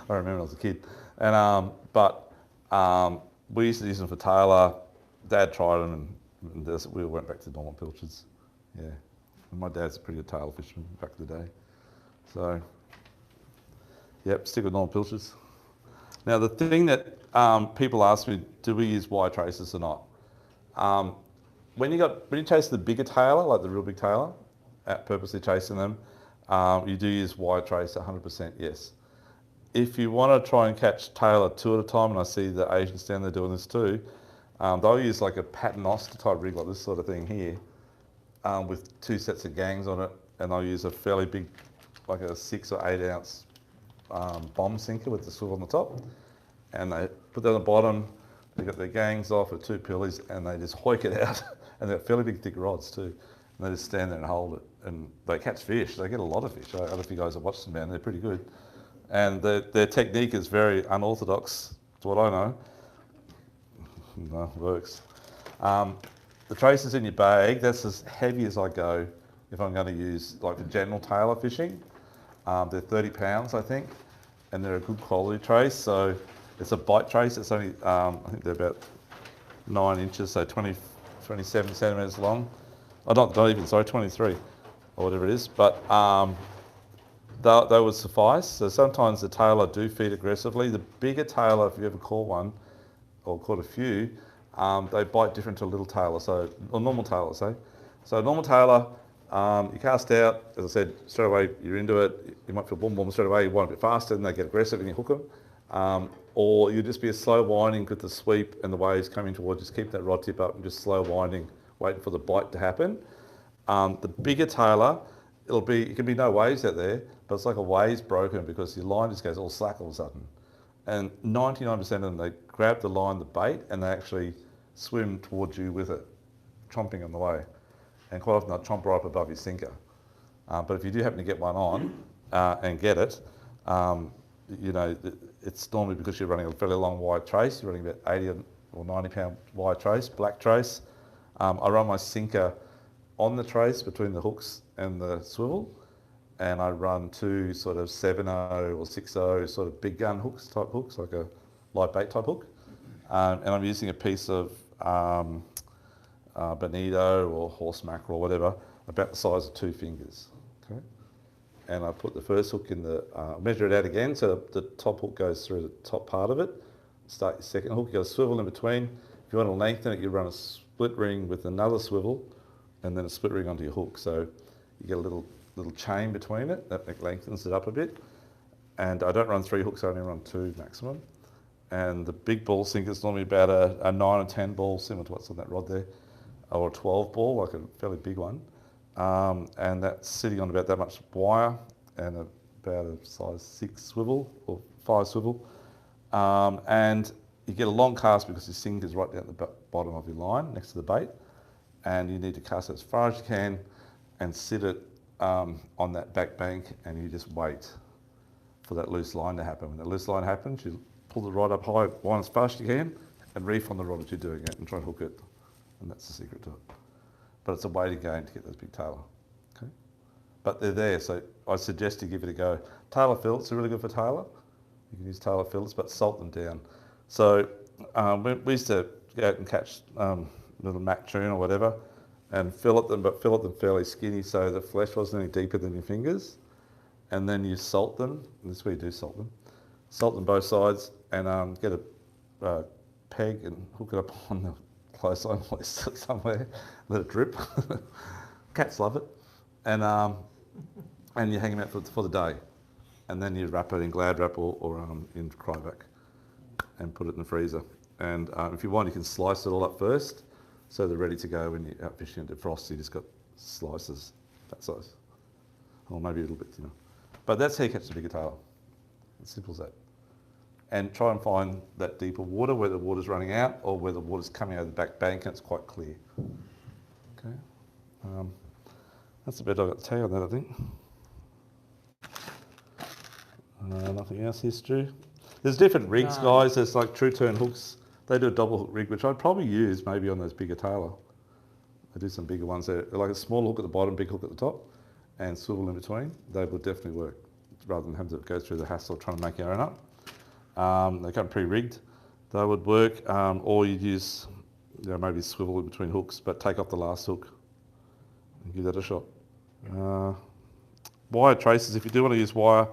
remember when I was a kid. And we used to use them for Tailor. Dad tried them, and we went back to normal pilchards. Yeah, and my dad's a pretty good tailor fisherman back in the day. So, yep, stick with normal pilchards. Now the thing that people ask me, do we use wire traces or not? When you chase the bigger tailor, like the real big tailor, purposely chasing them, you do use wire trace 100%, yes. If you want to try and catch tailor two at a time, and I see the Asians down there doing this too, they'll use like a paternoster type rig, like this sort of thing here, with two sets of gangs on it, and they'll use a fairly big, like a 6 or 8 ounce bomb sinker with the swivel on the top, and they put that on the bottom. They got their gangs off with 2 pulleys, and they just hoik it out, and they're fairly big, thick rods too. And they just stand there and hold it, and they catch fish. They get a lot of fish. I don't know if you guys have watched them down. They're pretty good, and their technique is very unorthodox, to what I know. No, it works. The traces in your bag, that's as heavy as I go if I'm going to use, like, for general tailor fishing. They're 30 pounds, I think, and they're a good quality trace. So it's a bite trace. It's only, I think they're about 9 inches, so 27 centimetres long. Oh, not even, sorry, 23 or whatever it is. But they would suffice. So sometimes the tailor do feed aggressively. The bigger tailor, if you ever caught one, or caught a few, they bite different to a little tailor, or normal tailor, say. So a normal tailor, you cast out, as I said, straight away you're into it. You might feel boom boom straight away, you wind a bit faster and they get aggressive and you hook them. Or you just be a slow winding with the sweep and the waves coming towards, just keep that rod tip up and just slow winding, waiting for the bite to happen. The bigger tailor, it can be no waves out there, but it's like a wave's broken because your line just goes all slack all of a sudden. And 99% of them, they grab the line, the bait, and they actually swim towards you with it, chomping on the way. And quite often they'll chomp right up above your sinker. But if you do happen to get one on and get it, you know, it's normally because you're running a fairly long wide trace. You're running about 80 or 90 pound wide trace, black trace. I run my sinker on the trace between the hooks and the swivel, and I run 2 sort of 7.0 or 6.0 sort of big gun hooks, like a light bait type hook. And I'm using a piece of bonito or horse mackerel or whatever, about the size of 2 fingers. Okay? And I put the first hook in measure it out again, so the top hook goes through the top part of it. Start your second hook, you got a swivel in between. If you want to lengthen it, you run a split ring with another swivel, and then a split ring onto your hook. So you get a little chain between it that lengthens it up a bit. And I don't run 3 hooks, I only run 2 maximum. And the big ball sinker is normally about a 9 or 10 ball, similar to what's on that rod there, or a 12 ball, like a fairly big one. And that's sitting on about that much wire and about a size 6 swivel or 5 swivel. And you get a long cast because your sinker is right down at the bottom of your line next to the bait. And you need to cast it as far as you can and sit it on that back bank, and you just wait for that loose line to happen. When the loose line happens, you pull the rod up high, wind as fast as you can, and reef on the rod as you're doing it and try and hook it. And that's the secret to it. But it's a waiting game to get those big tailor. Okay? But they're there, so I suggest you give it a go. Tailor fillets are really good for tailor. You can use tailor fillets, but salt them down. So we used to go out and catch little mac tuna or whatever and fillet them, but fillet them fairly skinny so the flesh wasn't any deeper than your fingers. And then you salt them, and this is where you do salt them. Salt them both sides and get a peg and hook it up on the clothesline somewhere, let it drip. Cats love it. And you hang them out for the day. And then you wrap it in Glad Wrap or in Cryovac and put it in the freezer. And if you want, you can slice it all up first so they're ready to go when you're out fishing and defrost. You just got slices that size, or maybe a little bit thinner. But that's how you catch the bigger tailor. As simple as that. And try and find that deeper water where the water's running out or where the water's coming out of the back bank and it's quite clear. Okay, that's the bit I've got to tell you on that, I think. Nothing else here, Stu? There's different rigs, guys. There's like true turn hooks. They do a double hook rig, which I'd probably use maybe on those bigger tailor. They do some bigger ones there, like a small hook at the bottom, big hook at the top, and swivel in between. They would definitely work rather than having to go through the hassle of trying to make your own up. They come pre-rigged. They would work, or you'd use, maybe swivel in between hooks, but take off the last hook and give that a shot. Wire traces. If you do want to use wire,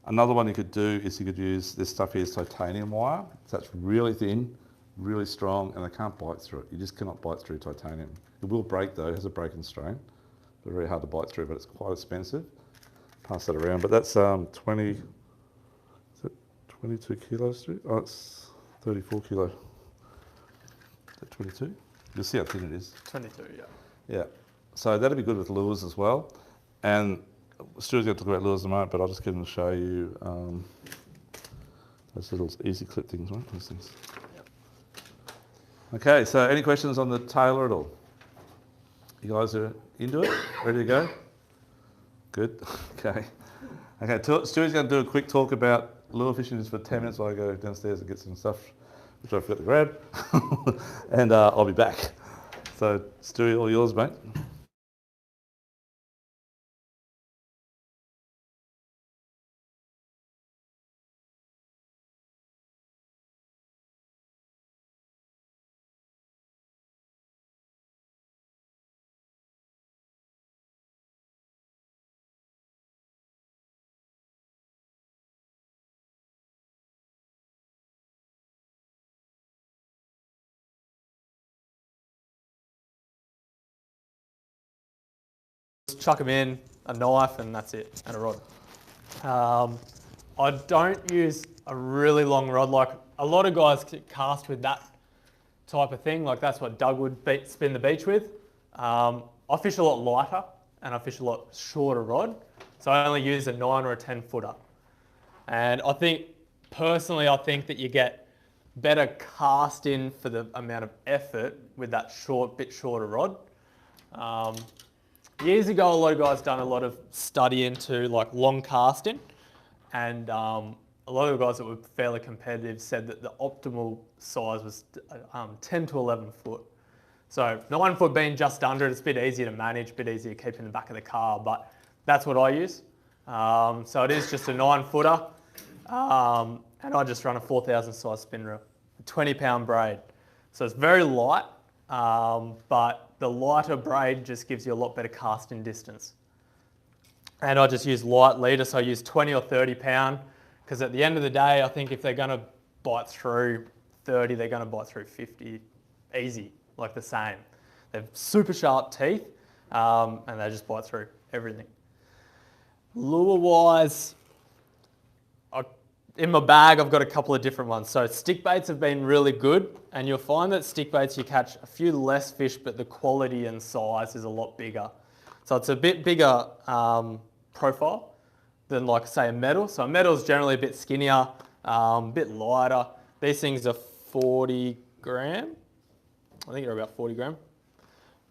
another one you could do is you could use this stuff here is titanium wire. So that's really thin, really strong, and they can't bite through it. You just cannot bite through titanium. It will break though, it has a break-in strain. They're very hard to bite through, but it's quite expensive. Pass that around, but that's 22 kilos through? Oh, it's 34 kilo. Is that 22? You'll see how thin it is. 22, yeah. Yeah. So that'd be good with lures as well. And Stuart's going to talk about lures in a moment, but I'll just get him to show you those little easy clip things, right? Those things. Yep. Okay, so any questions on the Tailor at all? You guys are into it? Ready to go? Good. Okay. Okay, Stuart's going to do a quick talk about lure fishing just for 10 minutes while I go downstairs and get some stuff, which I forgot to grab. And I'll be back. So, Stuart, all yours, mate. Chuck them in, a knife, and that's it, and a rod. I don't use a really long rod. Like a lot of guys cast with that type of thing. Like that's what Doug would spin the beach with. I fish a lot lighter and I fish a lot shorter rod. So I only use a 9 or a 10 footer. And I think, personally, I think that you get better cast in for the amount of effort with that bit shorter rod. Years ago, a lot of guys done a lot of study into like long casting, and a lot of the guys that were fairly competitive said that the optimal size was 10 to 11 foot. So 9 foot being just under, it's a bit easier to manage, a bit easier to keep in the back of the car, but that's what I use. So it is just a 9 footer, and I just run a 4,000 size spin reel, a 20-pound braid. So it's very light, but the lighter braid just gives you a lot better casting distance. And I just use light leader, so I use 20 or 30 pound, because at the end of the day, I think if they're going to bite through 30, they're going to bite through 50 easy, like the same. They've super sharp teeth, and they just bite through everything. Lure-wise, in my bag, I've got a couple of different ones. So stick baits have been really good, and you'll find that stick baits you catch a few less fish, but the quality and size is a lot bigger. So it's a bit bigger profile than like say a metal. So a metal is generally a bit skinnier, a bit lighter. These things are 40 gram. I think they're about 40 gram,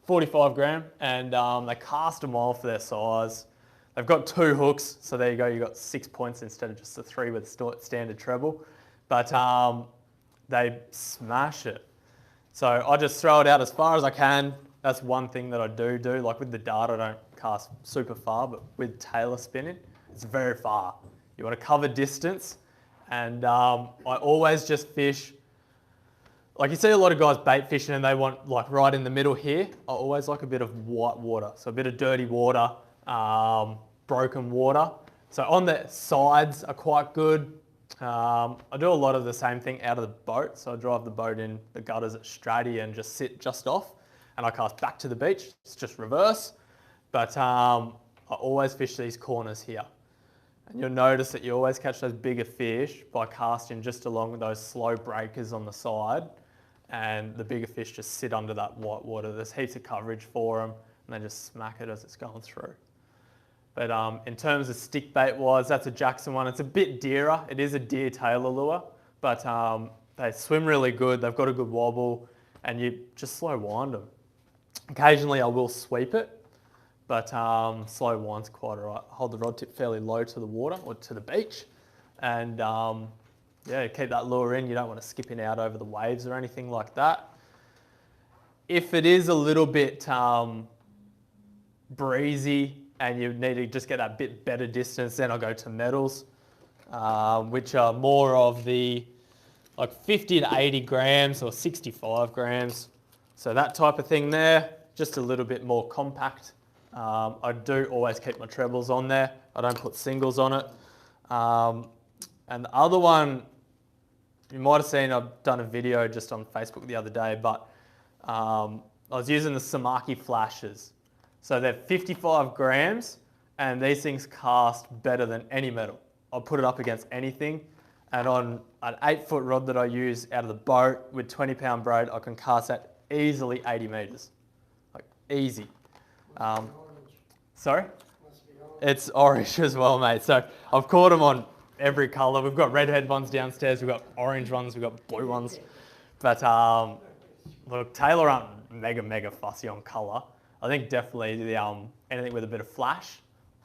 45 gram, and they cast a mile for their size. They've got 2 hooks, so there you go, you've got 6 points instead of just the 3 with the standard treble. But they smash it. So I just throw it out as far as I can. That's one thing that I do. Like with the dart, I don't cast super far, but with Tailor spinning, it's very far. You want to cover distance, and I always just fish. Like you see a lot of guys bait fishing and they want like right in the middle here. I always like a bit of white water. So a bit of dirty water, broken water. So on the sides are quite good. I do a lot of the same thing out of the boat. So I drive the boat in the gutters at Strady and just sit just off. And I cast back to the beach. It's just reverse. But I always fish these corners here. And you'll notice that you always catch those bigger fish by casting just along those slow breakers on the side. And the bigger fish just sit under that white water. There's heaps of coverage for them, and they just smack it as it's going through. But in terms of stick bait wise, that's a Jackson one. It's a bit dearer. It is a deer Tailor lure, but they swim really good. They've got a good wobble, and you just slow wind them. Occasionally I will sweep it, but slow wind's quite all right. Hold the rod tip fairly low to the water or to the beach, and yeah, keep that lure in. You don't want to skip in out over the waves or anything like that. If it is a little bit breezy and you need to just get that bit better distance, then I'll go to metals, which are more of the like 50 to 80 grams or 65 grams. So that type of thing there, just a little bit more compact. I do always keep my trebles on there. I don't put singles on it. And the other one, you might have seen, I've done a video just on Facebook the other day, but I was using the Samaki flashes. So they're 55 grams, and these things cast better than any metal. I'll put it up against anything, and on an 8-foot rod that I use out of the boat with 20-pound braid, I can cast that easily 80 metres. Like, easy. Sorry? It's orange as well, mate. So I've caught them on every colour. We've got redhead ones downstairs, we've got orange ones, we've got blue ones. But look, Tailor aren't mega fussy on colour. I think definitely the anything with a bit of flash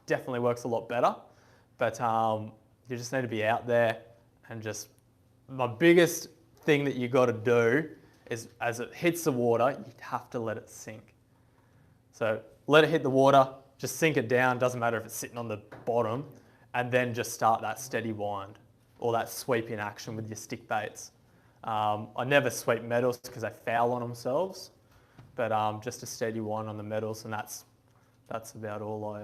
definitely works a lot better. But you just need to be out there and just, my biggest thing that you got to do is as it hits the water, you have to let it sink. So let it hit the water, just sink it down, doesn't matter if it's sitting on the bottom, and then just start that steady wind or that sweep in action with your stick baits. I never sweep metals because they foul on themselves, but just a steady wind on the metals, and that's about all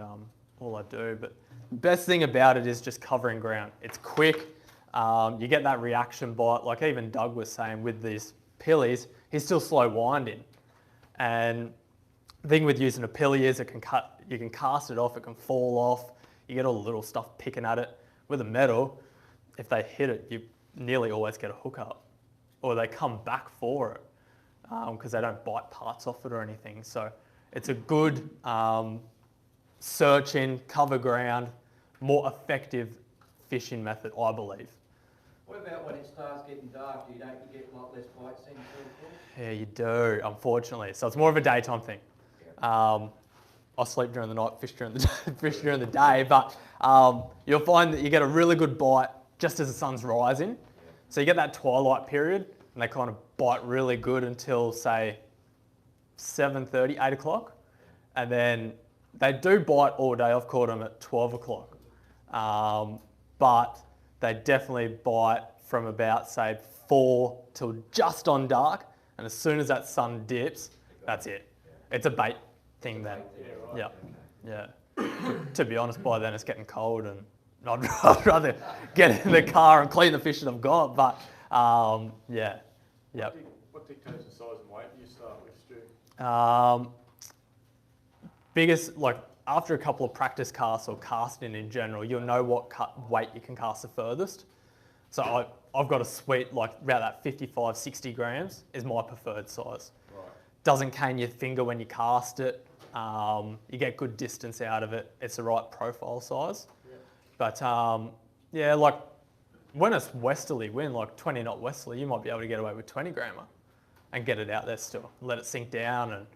I do. But the best thing about it is just covering ground. It's quick. You get that reaction bite, like even Doug was saying with these pillies, he's still slow winding. And the thing with using a pilly is you can cast it off, it can fall off. You get all the little stuff picking at it. With a metal, if they hit it, you nearly always get a hook up, or they come back for it because they don't bite parts off it or anything. So it's a good search in, cover ground, more effective fishing method, I believe. What about when it starts getting dark? You get a lot less bites then? Yeah, you do, unfortunately. So it's more of a daytime thing. I sleep during the night, fish during the day, but you'll find that you get a really good bite just as the sun's rising. So you get that twilight period, and they kind of bite really good until, say, 7:30, 8 o'clock. And then they do bite all day. I've caught them at 12 o'clock. But they definitely bite from about, say, 4 till just on dark. And as soon as that sun dips, that's it. It's a bait thing then. Yeah. To be honest, by then it's getting cold, and I'd rather get in the car and clean the fish that I've got. But yeah. What dictates the size and weight you start with, Stu? Biggest, like after a couple of practice casts or casting in general, you'll know what weight you can cast the furthest. So I've got a sweet, like about that 55, 60 grams is my preferred size. Right. Doesn't cane your finger when you cast it. You get good distance out of it. It's the right profile size. Yeah. But yeah, like when it's westerly wind, like 20 knot westerly, you might be able to get away with 20 grammer and get it out there still. Let it sink down. And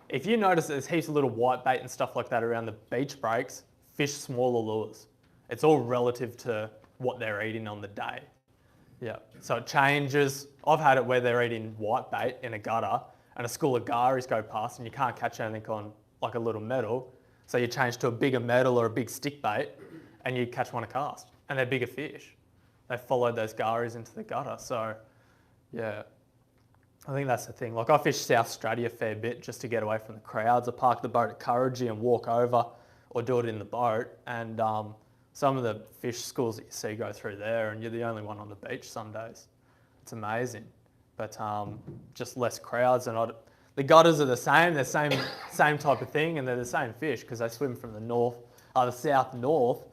if you notice there's heaps of little white bait and stuff like that around the beach breaks, fish smaller lures. It's all relative to what they're eating on the day. Yeah, so it changes. I've had it where they're eating white bait in a gutter and a school of garis go past and you can't catch anything on like a little metal. So you change to a bigger metal or a big stick bait and you catch one a cast and they're bigger fish. They followed those garis into the gutter. So yeah, I think that's the thing. Like I fish South Straddie a fair bit just to get away from the crowds. I park the boat at Kurrajee and walk over or do it in the boat. And some of the fish schools that you see go through there and you're the only one on the beach some days. It's amazing. But just less crowds and the gutters are the same. They're same type of thing and they're the same fish because they swim from the south north,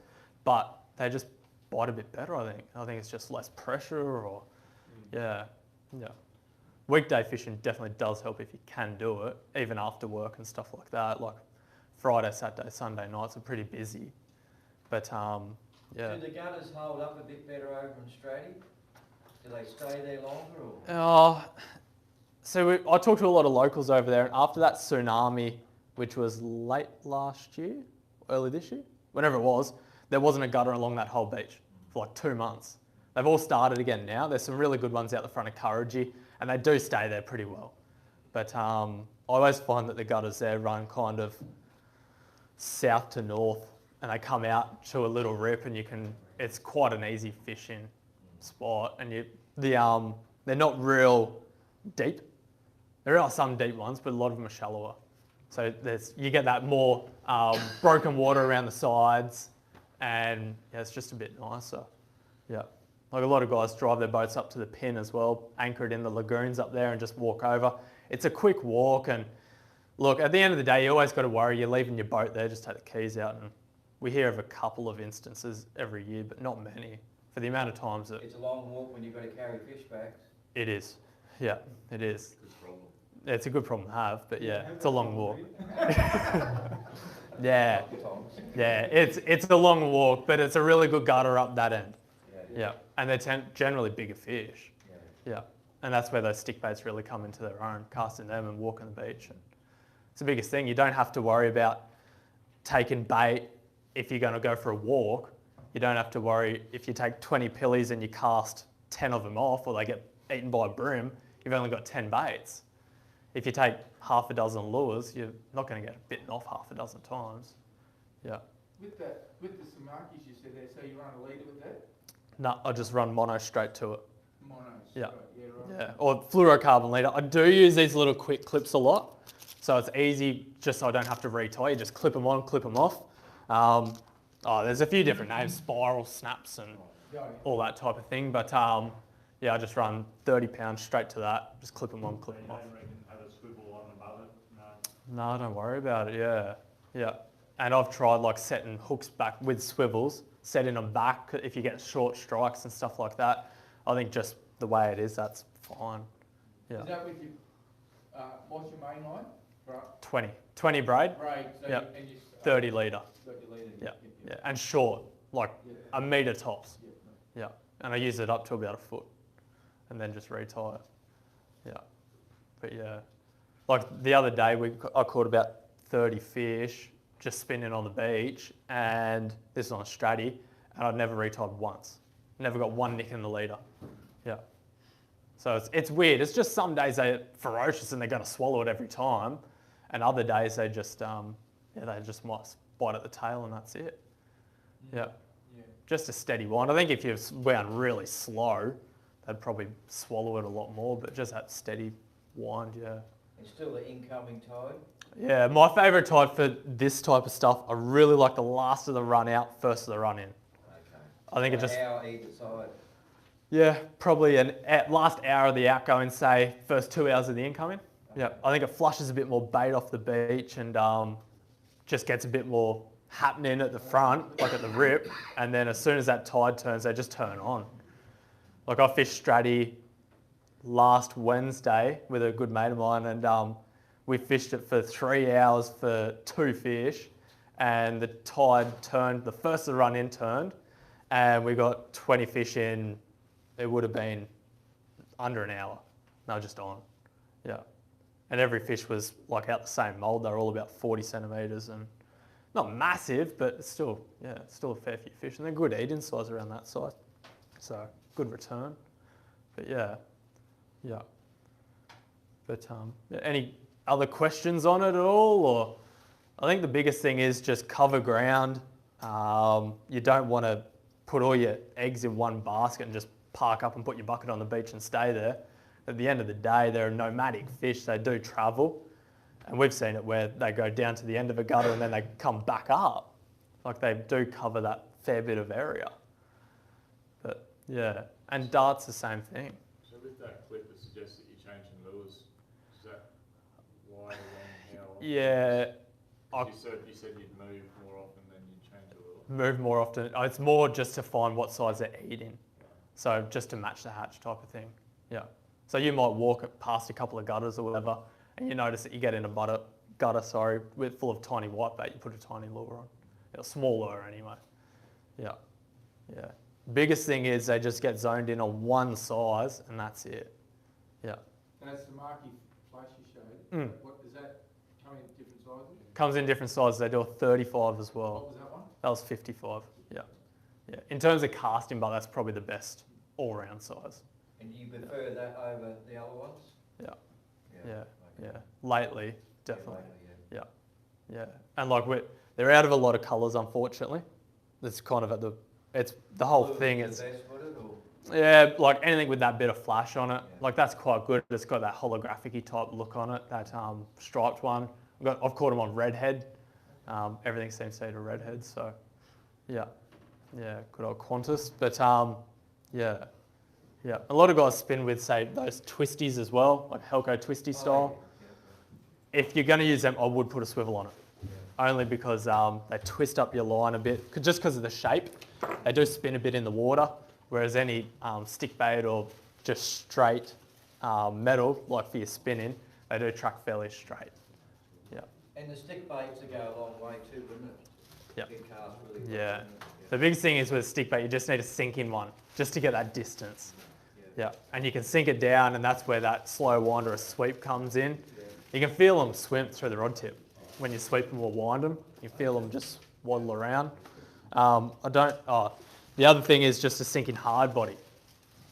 but they just bite a bit better, I think. I think it's just less pressure or, yeah. Weekday fishing definitely does help if you can do it, even after work and stuff like that. Like Friday, Saturday, Sunday nights are pretty busy. But yeah. Do the gutters hold up a bit better over in Straddie? Do they stay there longer or? So I talked to a lot of locals over there and after that tsunami, which was late last year, early this year, whenever it was, there wasn't a gutter along that whole beach for like 2 months. They've all started again now. There's some really good ones out the front of Kurrajee and they do stay there pretty well. But I always find that the gutters there run kind of south to north and they come out to a little rip and it's quite an easy fishing spot and they're not real deep. There are some deep ones, but a lot of them are shallower. So you get that more broken water around the sides and yeah, it's just a bit nicer. Yeah. Like a lot of guys drive their boats up to the pin as well, anchor it in the lagoons up there and just walk over. It's a quick walk and look, at the end of the day, you always got to worry. You're leaving your boat there, just take the keys out. And we hear of a couple of instances every year, but not many for the amount of times that... It's a long walk when you've got to carry fish backs. It is. Yeah, it is. It's a good problem to have, but yeah, it's a long walk. Yeah, it's a long walk, but it's a really good gutter up that end. Yeah, and they're generally bigger fish. Yeah, and that's where those stick baits really come into their own, casting them and walking the beach. And it's the biggest thing. You don't have to worry about taking bait if you're going to go for a walk. You don't have to worry if you take 20 pillies and you cast 10 of them off or they get eaten by a bream, you've only got 10 baits. If you take half a dozen lures, you're not going to get bitten off half a dozen times. Yeah. With the samakis you said there, so you run a leader with that? No, I just run mono straight to it. Monos. Yeah. Right, yeah, right. Yeah, or fluorocarbon leader. I do use these little quick clips a lot, so it's easy just so I don't have to retie. You just clip them on, clip them off. There's a few different names, spiral snaps and all that type of thing, but yeah, I just run 30 pounds straight to that, just clip them on, clip them off. Have a swivel on above it? No, don't worry about it, yeah. And I've tried like setting hooks back with swivels, setting them back if you get short strikes and stuff like that. I think just the way it is, that's fine. Yeah. Is that with your, what's your main line? Right. 20 braid, Braid, so Yep. and you... 30 litre. 30 litre. Yeah, and short, like a metre tops. Yeah, and I use it up to about a foot and then just retie it. Yeah, but yeah, like the other day I caught about 30 fish just spinning on the beach, and this is on a Straddie, and I'd never retied once. Never got one nick in the leader. Yeah. So it's weird. It's just some days they're ferocious and they're going to swallow it every time, and other days they just they just might bite at the tail and that's it. Yeah. Just a steady wind. I think if you wound really slow, they'd probably swallow it a lot more, but just that steady wind, yeah. It's still the incoming tide. Yeah, my favourite tide for this type of stuff, I really like the last of the run out, first of the run in. Okay. I think it just... An hour either side. Yeah, probably last hour of the outgoing, say, first 2 hours of the incoming. Okay. Yeah, I think it flushes a bit more bait off the beach and just gets a bit more happening at the front, like at the rip, and then as soon as that tide turns, they just turn on. Like I fished Straddie last Wednesday with a good mate of mine, and we fished it for 3 hours for 2 fish, and the tide turned, the first of the run in turned, and we got 20 fish in, it would have been under an hour. They were just on, yeah. And every fish was like out the same mould, they were all about 40 centimetres and not massive, but it's still, yeah, it's still a fair few fish, and they're good eating size around that size. So good return. But yeah. But any other questions on it at all? Or I think the biggest thing is just cover ground. You don't want to put all your eggs in one basket and just park up and put your bucket on the beach and stay there. At the end of the day, they're nomadic fish. They do travel. And we've seen it where they go down to the end of a gutter and then they come back up. Like they do cover that fair bit of area. But yeah, and dart's the same thing. So with that clip that suggests that you're changing lures, is that why, when, how often? Yeah. 'Cause you said you'd move more often than you'd change the lure. Move more often. It's more just to find what size they're eating. So just to match the hatch type of thing. Yeah. So you might walk past a couple of gutters or whatever, and you notice that you get in a gutter, with full of tiny whitebait. You put a tiny lure on, a small lure anyway. Yeah. Biggest thing is they just get zoned in on one size, and that's it. Yeah. That's the marky flash you showed. Mm. What, does that come in different sizes? Comes in different sizes. They do a 35 as well. What was that one? That was 55. Yeah. In terms of casting, but that's probably the best all-round size. And do you prefer that over the other ones? Yeah. Okay. Lately, definitely. Yeah. Yeah. And like they're out of a lot of colours, unfortunately. That's kind of the whole thing is. Best with it, or? Yeah, like anything with that bit of flash on it, Yeah. like that's quite good. It's got that holographic-y type look on it, that striped one. I've caught them on redhead. Everything seems to be a redhead, so yeah, good old Qantas. But yeah. A lot of guys spin with, say, those twisties as well, like Helco twisty style. If you're going to use them, I would put a swivel on it. Only because they twist up your line a bit, just because of the shape. They do spin a bit in the water, whereas any stick bait or just straight metal, like for your spinning, they do track fairly straight. Yeah. And the stick baits will go a long way too, wouldn't it? Yeah. Get cast really well, Yeah. wouldn't it? The biggest thing is with stick bait, you just need to sink in one, just to get that distance. Yeah. And you can sink it down, and that's where that slow wind or a sweep comes in. You can feel them swim through the rod tip. When you sweep them or wind them, you feel them just waddle around. The other thing is just a sinking hard body.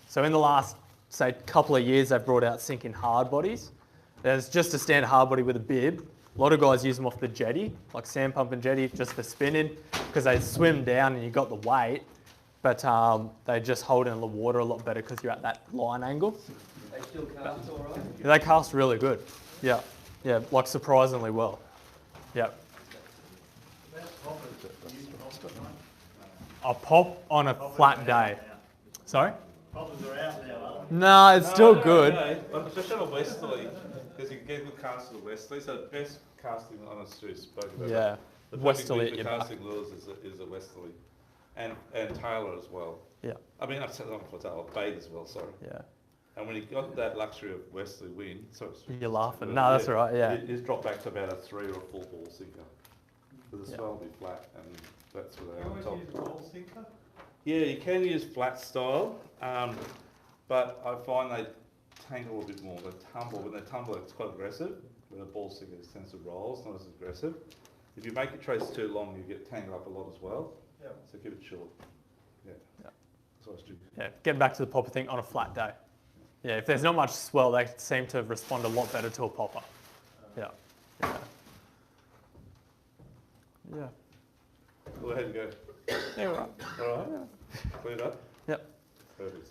So in the last, say, couple of years, they've brought out sinking hard bodies. There's just a standard hard body with a bib. A lot of guys use them off the jetty, like sand pump and jetty, just for spinning, because they swim down and you got the weight, but they just hold in the water a lot better because you're at that line angle. They still cast all right? They cast really good. Yeah, like surprisingly well. Yeah. I'll pop on a flat day. Sorry? Poppers are out now, aren't No, it's still good. But especially on a westerly, because you can get good cast to the westerly. So the best casting on a street spoke about. Yeah, that. The westerly at perfect your for back. casting lures is a westerly, and Tailor as well. Yeah, I mean, I'm not for Tailor, bait as well. Sorry. yeah. And when you got that luxury of westerly wind, You're laughing. No, that's all right. Yeah. It's dropped back to about a 3 or a 4 ball sinker. So the Yeah. swell will be flat, and that's what you? they Always top. use a ball sinker? Yeah, you can use flat style, but I find they tangle a bit more. They tumble. When they tumble, it's quite aggressive. When a ball sinker tends to roll, it's not as aggressive. If you make your trace too long, you get tangled up a lot as well. Yeah. So keep it short. Yeah. Yeah. So I do. Yeah, getting back to the popper thing on a flat day. Yeah, if there's not much swell, they seem to respond a lot better to a popper. Yeah. Yeah. Go ahead and go. Yeah, right. All right. Cleared up. Yep. Perfect.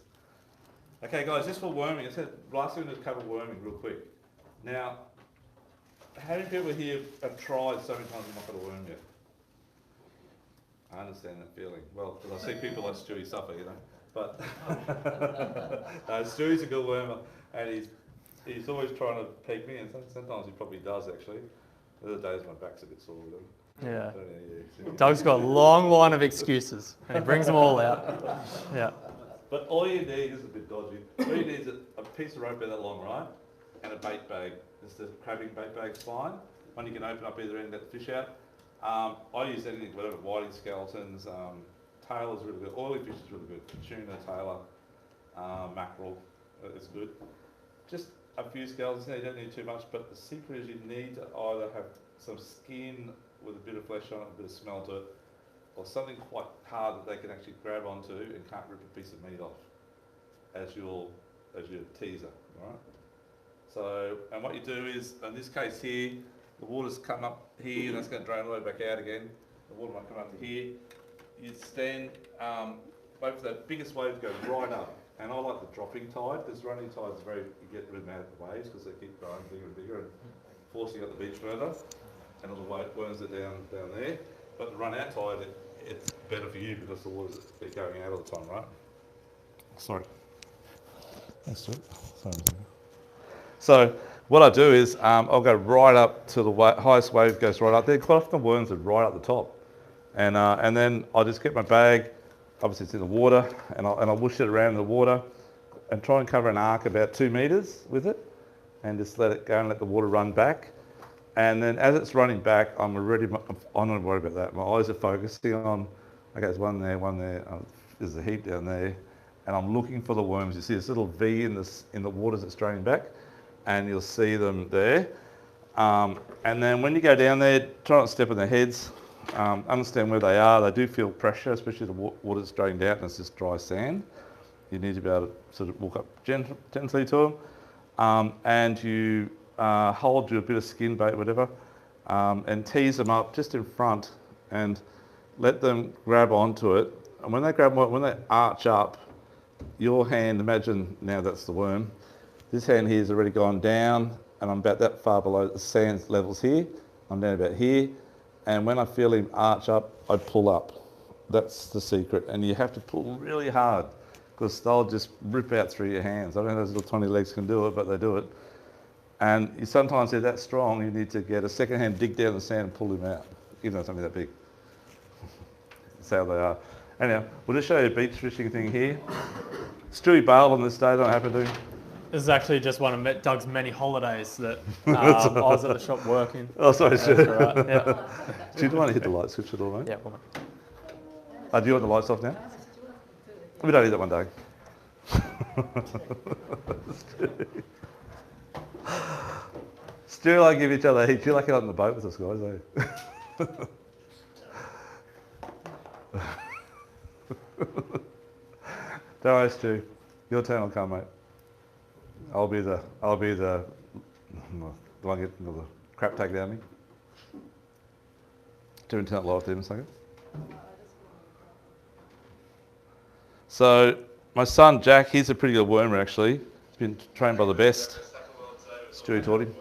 Okay, guys, just for worming, I said last thing to cover worming real quick. Now, how many people here have tried so many times and not got a worm yet? I understand that feeling. Well, because I see people like Stewie suffer, you know. But Stewie's a good wormer, and he's always trying to peek me, and sometimes he probably does actually. The other days my back's a bit sore with him. Yeah. Yeah. Doug's got a long line of excuses, and he brings them all out. Yeah. But all you need is a bit dodgy. All you need is a piece of rope about that long, right? And a bait bag. It's the crabbing bait bag's fine. One you can open up either end and let the fish out. I use anything, whatever, whiting skeletons, Tailor's really good. Oily fish is really good. Tuna, Tailor, mackerel is good. Just a few skeletons, you don't need too much, but the secret is you need to either have some skin with a bit of flesh on it, a bit of smell to it, or something quite hard that they can actually grab onto and can't rip a piece of meat off as as your teaser, right? So, and what you do is, in this case here, the water's coming up here, and that's going to drain all the way back out again. The water might come up to here. You stand, wait for that biggest wave to go right up. And I like the dropping tide, because running tides very, you get rid of the waves because they keep growing bigger and bigger and forcing up the beach further. And all the worms are down there. But the run out tide, it's better for you because the water's going out all the time, right? Sorry. That's it. Sorry. So what I do is I'll go right up to the highest wave goes right up there. Quite often the worms are right up the top. And then I just get my bag, obviously it's in the water, and I'll whoosh it around in the water and try and cover an arc about 2 metres with it and just let it go and let the water run back. And then as it's running back, I'm not worried about that. My eyes are focusing on, okay, there's one there, there's a heap down there, and I'm looking for the worms. You see this little V in the water that's draining back, and you'll see them there. And then when you go down there, try not to step on their heads. Understand where they are. They do feel pressure, especially the water's drained out and it's just dry sand. You need to be able to sort of walk up gently to them, and you hold your bit of skin bait, whatever, and tease them up just in front and let them grab onto it. And when they arch up, your hand, imagine now that's the worm. This hand here has already gone down, and I'm about that far below the sand levels here. I'm down about here. And when I feel him arch up, I pull up. That's the secret. And you have to pull really hard because they'll just rip out through your hands. I don't know if those little tiny legs can do it, but they do it. And you sometimes they're that strong, you need to get a second hand, dig down the sand and pull him out, even though it's only that big. That's how they are. Anyhow, we'll just show you a beach fishing thing here. Stewie bailed on this day, I don't know what happened to him. This is actually just one of Doug's many holidays that I was at the shop working. Oh, sorry, Stu. Right, yeah. Do you want to hit the light switch at all, mate? Yeah, woman. Do you want the lights off now? We don't need that one, Doug. Stu, I give each other heat. You like it out on the boat with us, guys, eh? Don't worry, Stu. Your turn will come, mate. I'll be the one getting the crap taken out of me. Do you want to turn it live there in a second? So my son Jack, he's a pretty good wormer actually. He's been trained by the best. Stewie taught him.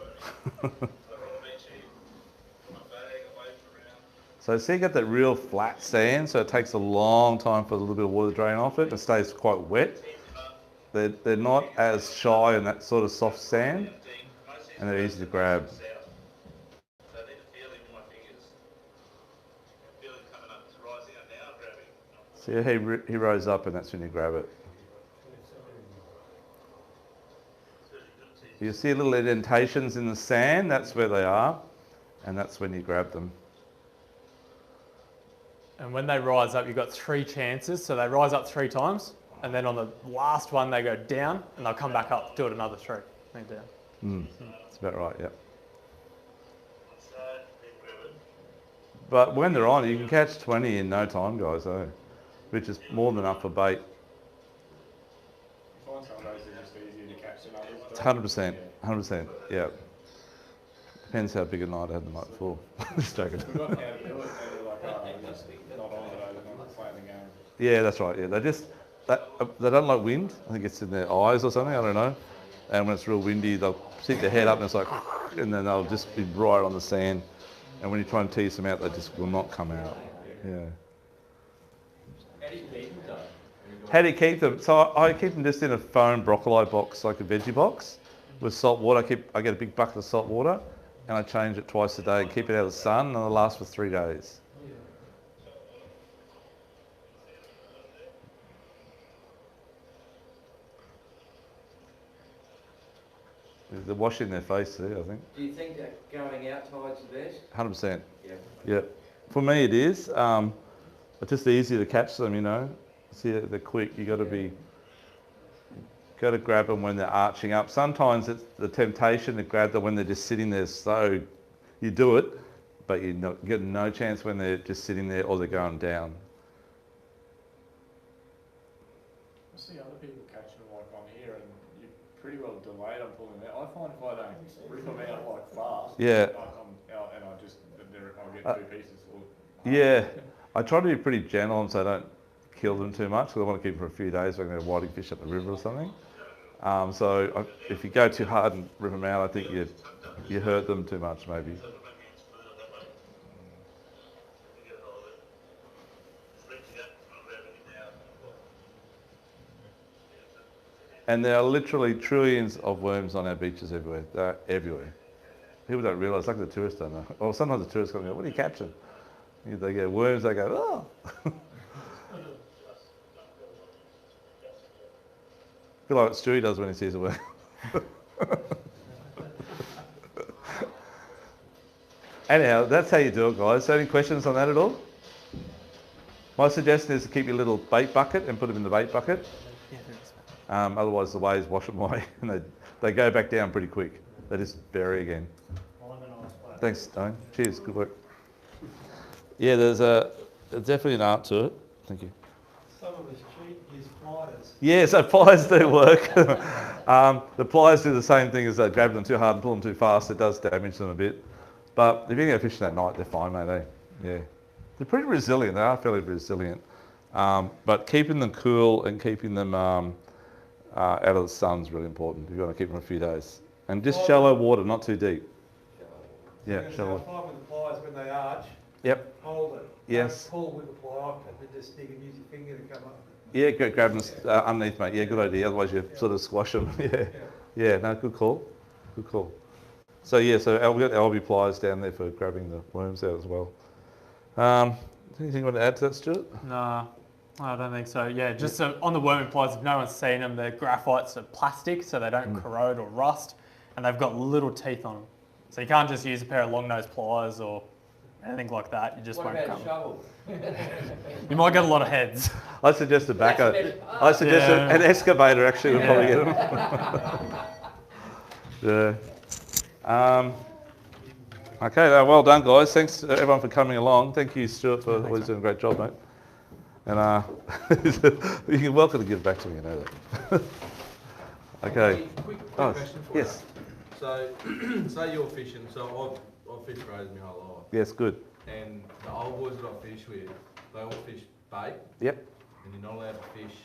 So see, you got that real flat sand, so it takes a long time for a little bit of water to drain off it. It stays quite wet. They're not as shy in that sort of soft sand, and they're easy to grab. See, he rose up, and that's when you grab it. You see little indentations in the sand, that's where they are, and that's when you grab them. And when they rise up, you've got 3 chances. So they rise up 3 times, and then on the last one they go down, and they'll come back up, do it another 3, then down. That's about right, yeah. But when they're on, you can catch 20 in no time, guys, which is more than enough for bait. I find some of those are just easier to catch than others. It's 100%, 100%, yeah. Depends how big a night I had the night before. Just joking. We've got how to do it, and they're like, oh, they're just not on today, they're not playing the game. Yeah, that's right, yeah. They don't like wind. I think it's in their eyes or something, I don't know. And when it's real windy, they'll stick their head up and it's like, and then they'll just be right on the sand. And when you try and tease them out, they just will not come out. Yeah. How do you keep them though? How do you keep them? So I keep them just in a foam broccoli box, like a veggie box, with salt water. I get a big bucket of salt water, and I change it twice a day and keep it out of the sun, and it'll last for 3 days. They're washing their face there, I think. Do you think that going out tide's the best? 100%. Yeah. Yeah. For me, it is. It's just easier to catch them, you know. See, they're quick. You got to grab them when they're arching up. Sometimes it's the temptation to grab them when they're just sitting there. So you do it, but you get no chance when they're just sitting there or they're going down. I see other people catching them like on here, and you pretty well delayed on pulling them out. I find if I don't rip them out like fast, Yeah. I'm out and I'll get two pieces. Yeah, I try to be pretty gentle on so I don't kill them too much because I want to keep them for a few days so I can have whiting fish at the river or something. If you go too hard and rip them out, I think you hurt them too much maybe. And there are literally trillions of worms on our beaches everywhere. They're everywhere. People don't realise, like the tourists don't know. Or sometimes the tourists go, what are you catching? They get worms, they go, oh. I feel like what Stewie does when he sees a worm. Anyhow, that's how you do it, guys. So any questions on that at all? My suggestion is to keep your little bait bucket and put them in the bait bucket. Otherwise the waves wash them away and they go back down pretty quick. They just bury again. Thanks, Stone. Cheers, good work. Yeah, there's definitely an art to it. Thank you. Some of us cheat, use pliers. Yeah, so pliers do work. The pliers do the same thing as grab them too hard and pull them too fast. It does damage them a bit. But if you go fishing at night, they're fine, mate. Yeah. They're pretty resilient. They are fairly resilient. But keeping them cool and keeping them out of the sun is really important if you want to keep them a few days. And just shallow water, not too deep. Yeah, shallow. I find with the pliers when they arch, Yep. hold it. Yes. Don't pull with the plier and then just stick and use your finger to come up. Yeah, grab them underneath, mate. Yeah, good idea. Otherwise you sort of squash them. Yeah, no, good call. Good call. So yeah, we've got LB pliers down there for grabbing the worms out as well. Anything you want to add to that, Stuart? No, I don't think so. Yeah, just on the worming pliers, if no one's seen them, they're graphites of plastic, so they don't corrode or rust, and they've got little teeth on them. So you can't just use a pair of long nose pliers or anything like that. You just What won't about a shovel? You might get a lot of heads. I suggest a backhoe. I suggest an excavator actually would probably get them. Yeah. Okay, well done, guys. Thanks to everyone for coming along. Thank you, Stuart, for always doing a great job, mate. And you're welcome to give back to me, you know that. Okay. Quick question for yes. you. So, say you're fishing, so I've fished rows my whole life. Yes, good. And the old boys that I fish with, they all fish bait. Yep. And you're not allowed to fish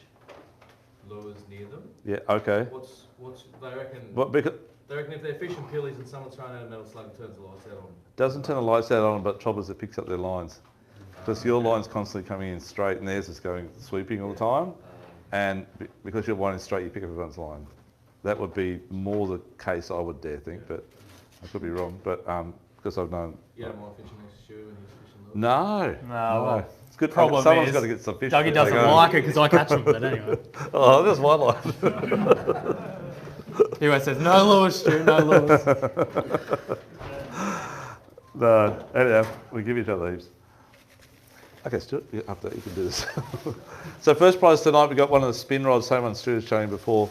lures near them. Yeah, okay. What's they reckon? What, because They reckon if they're fishing pillies and someone's throwing out a metal slug, it turns the lights out on them. doesn't turn the lights out on them, but trouble is it picks up their lines. Because your line's constantly coming in straight and theirs is going sweeping all the time. And because you're one in straight, you pick up everyone's line. That would be more the case, I would dare think, but I could be wrong. But because I've known... You don't mind fishing next to Stu when he's fishing lures? No. No. It's good. Problem Someone's is, got to get some fish. Dougie doesn't like it because I catch them, but anyway. Oh, that's my line. He always says, no lures, Stu, no lures. No, anyhow, we give each other heaps. Okay, Stuart, you can do this. So first prize tonight, we got one of the spin rods, same one Stuart was showing before,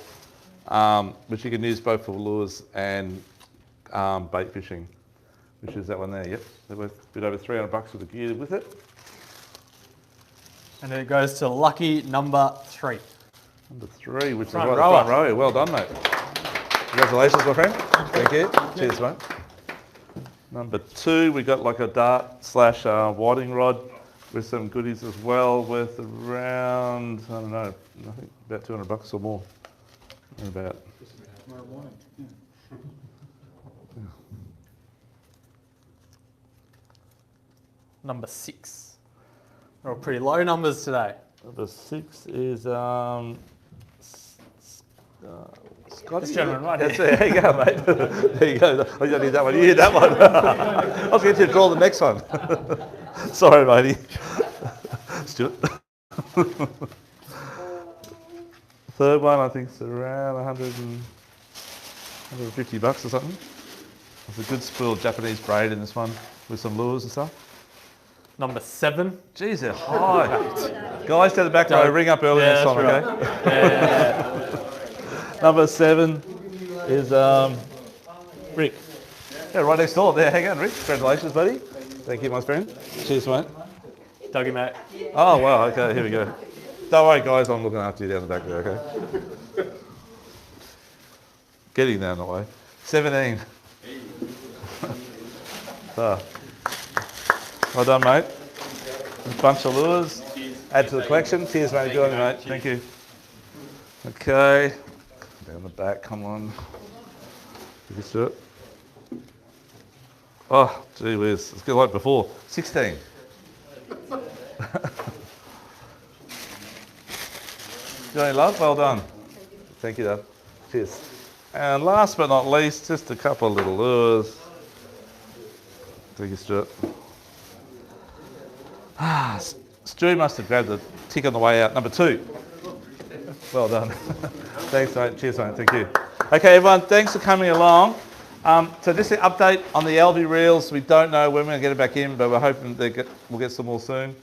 which you can use both for lures and bait fishing, which is that one there, yep. They're worth a bit over $300 with the gear with it. And it goes to lucky number 3. Number 3, which Front is right, rower. the front row. Well done, mate. Congratulations, my friend. Thank you. Cheers, mate. Number 2, we got like a dart / whiting rod with some goodies as well, worth around, I don't know, I think about $200 or more. About. Tomorrow morning. Number 6. They're all pretty low numbers today. Number 6 is Scotty. This gentleman right That's here. it. There you go, mate. There you go. Oh, you don't need that one. You need that one. I was going to draw the next one. Sorry, matey. Stuart. Third one, I think, is around $150 or something. There's a good spoiled Japanese braid in this one with some lures and stuff. Number 7. Jeez, they're high. Guys down the back row, ring up early next time, that's okay? Yeah. Number 7 is Rick. Yeah, right next door. There, hang on, Rick. Congratulations, buddy. Thank you, my friend. Cheers, mate. Dougie, mate. Oh, wow, okay, here we go. Don't worry, guys, I'm looking after you down the back there, okay? getting there in a way. 17. So, well done, mate. A bunch of lures. Add to the collection. Cheers, mate. Good on you, mate. Thank you. Okay. Down the back, come on. You do it. Oh, gee whiz. It's good like before. 16. Johnny Love, well done. Thank you, Dad. Cheers. And last but not least, just a couple of little lures. Thank you, Stuart. Stu must have grabbed the tick on the way out. Number 2. Well done. Thanks, mate. Cheers, mate. Thank you. Okay, everyone, thanks for coming along. So just an update on the LV reels. We don't know when we're going to get it back in, but we're hoping we'll get some more soon.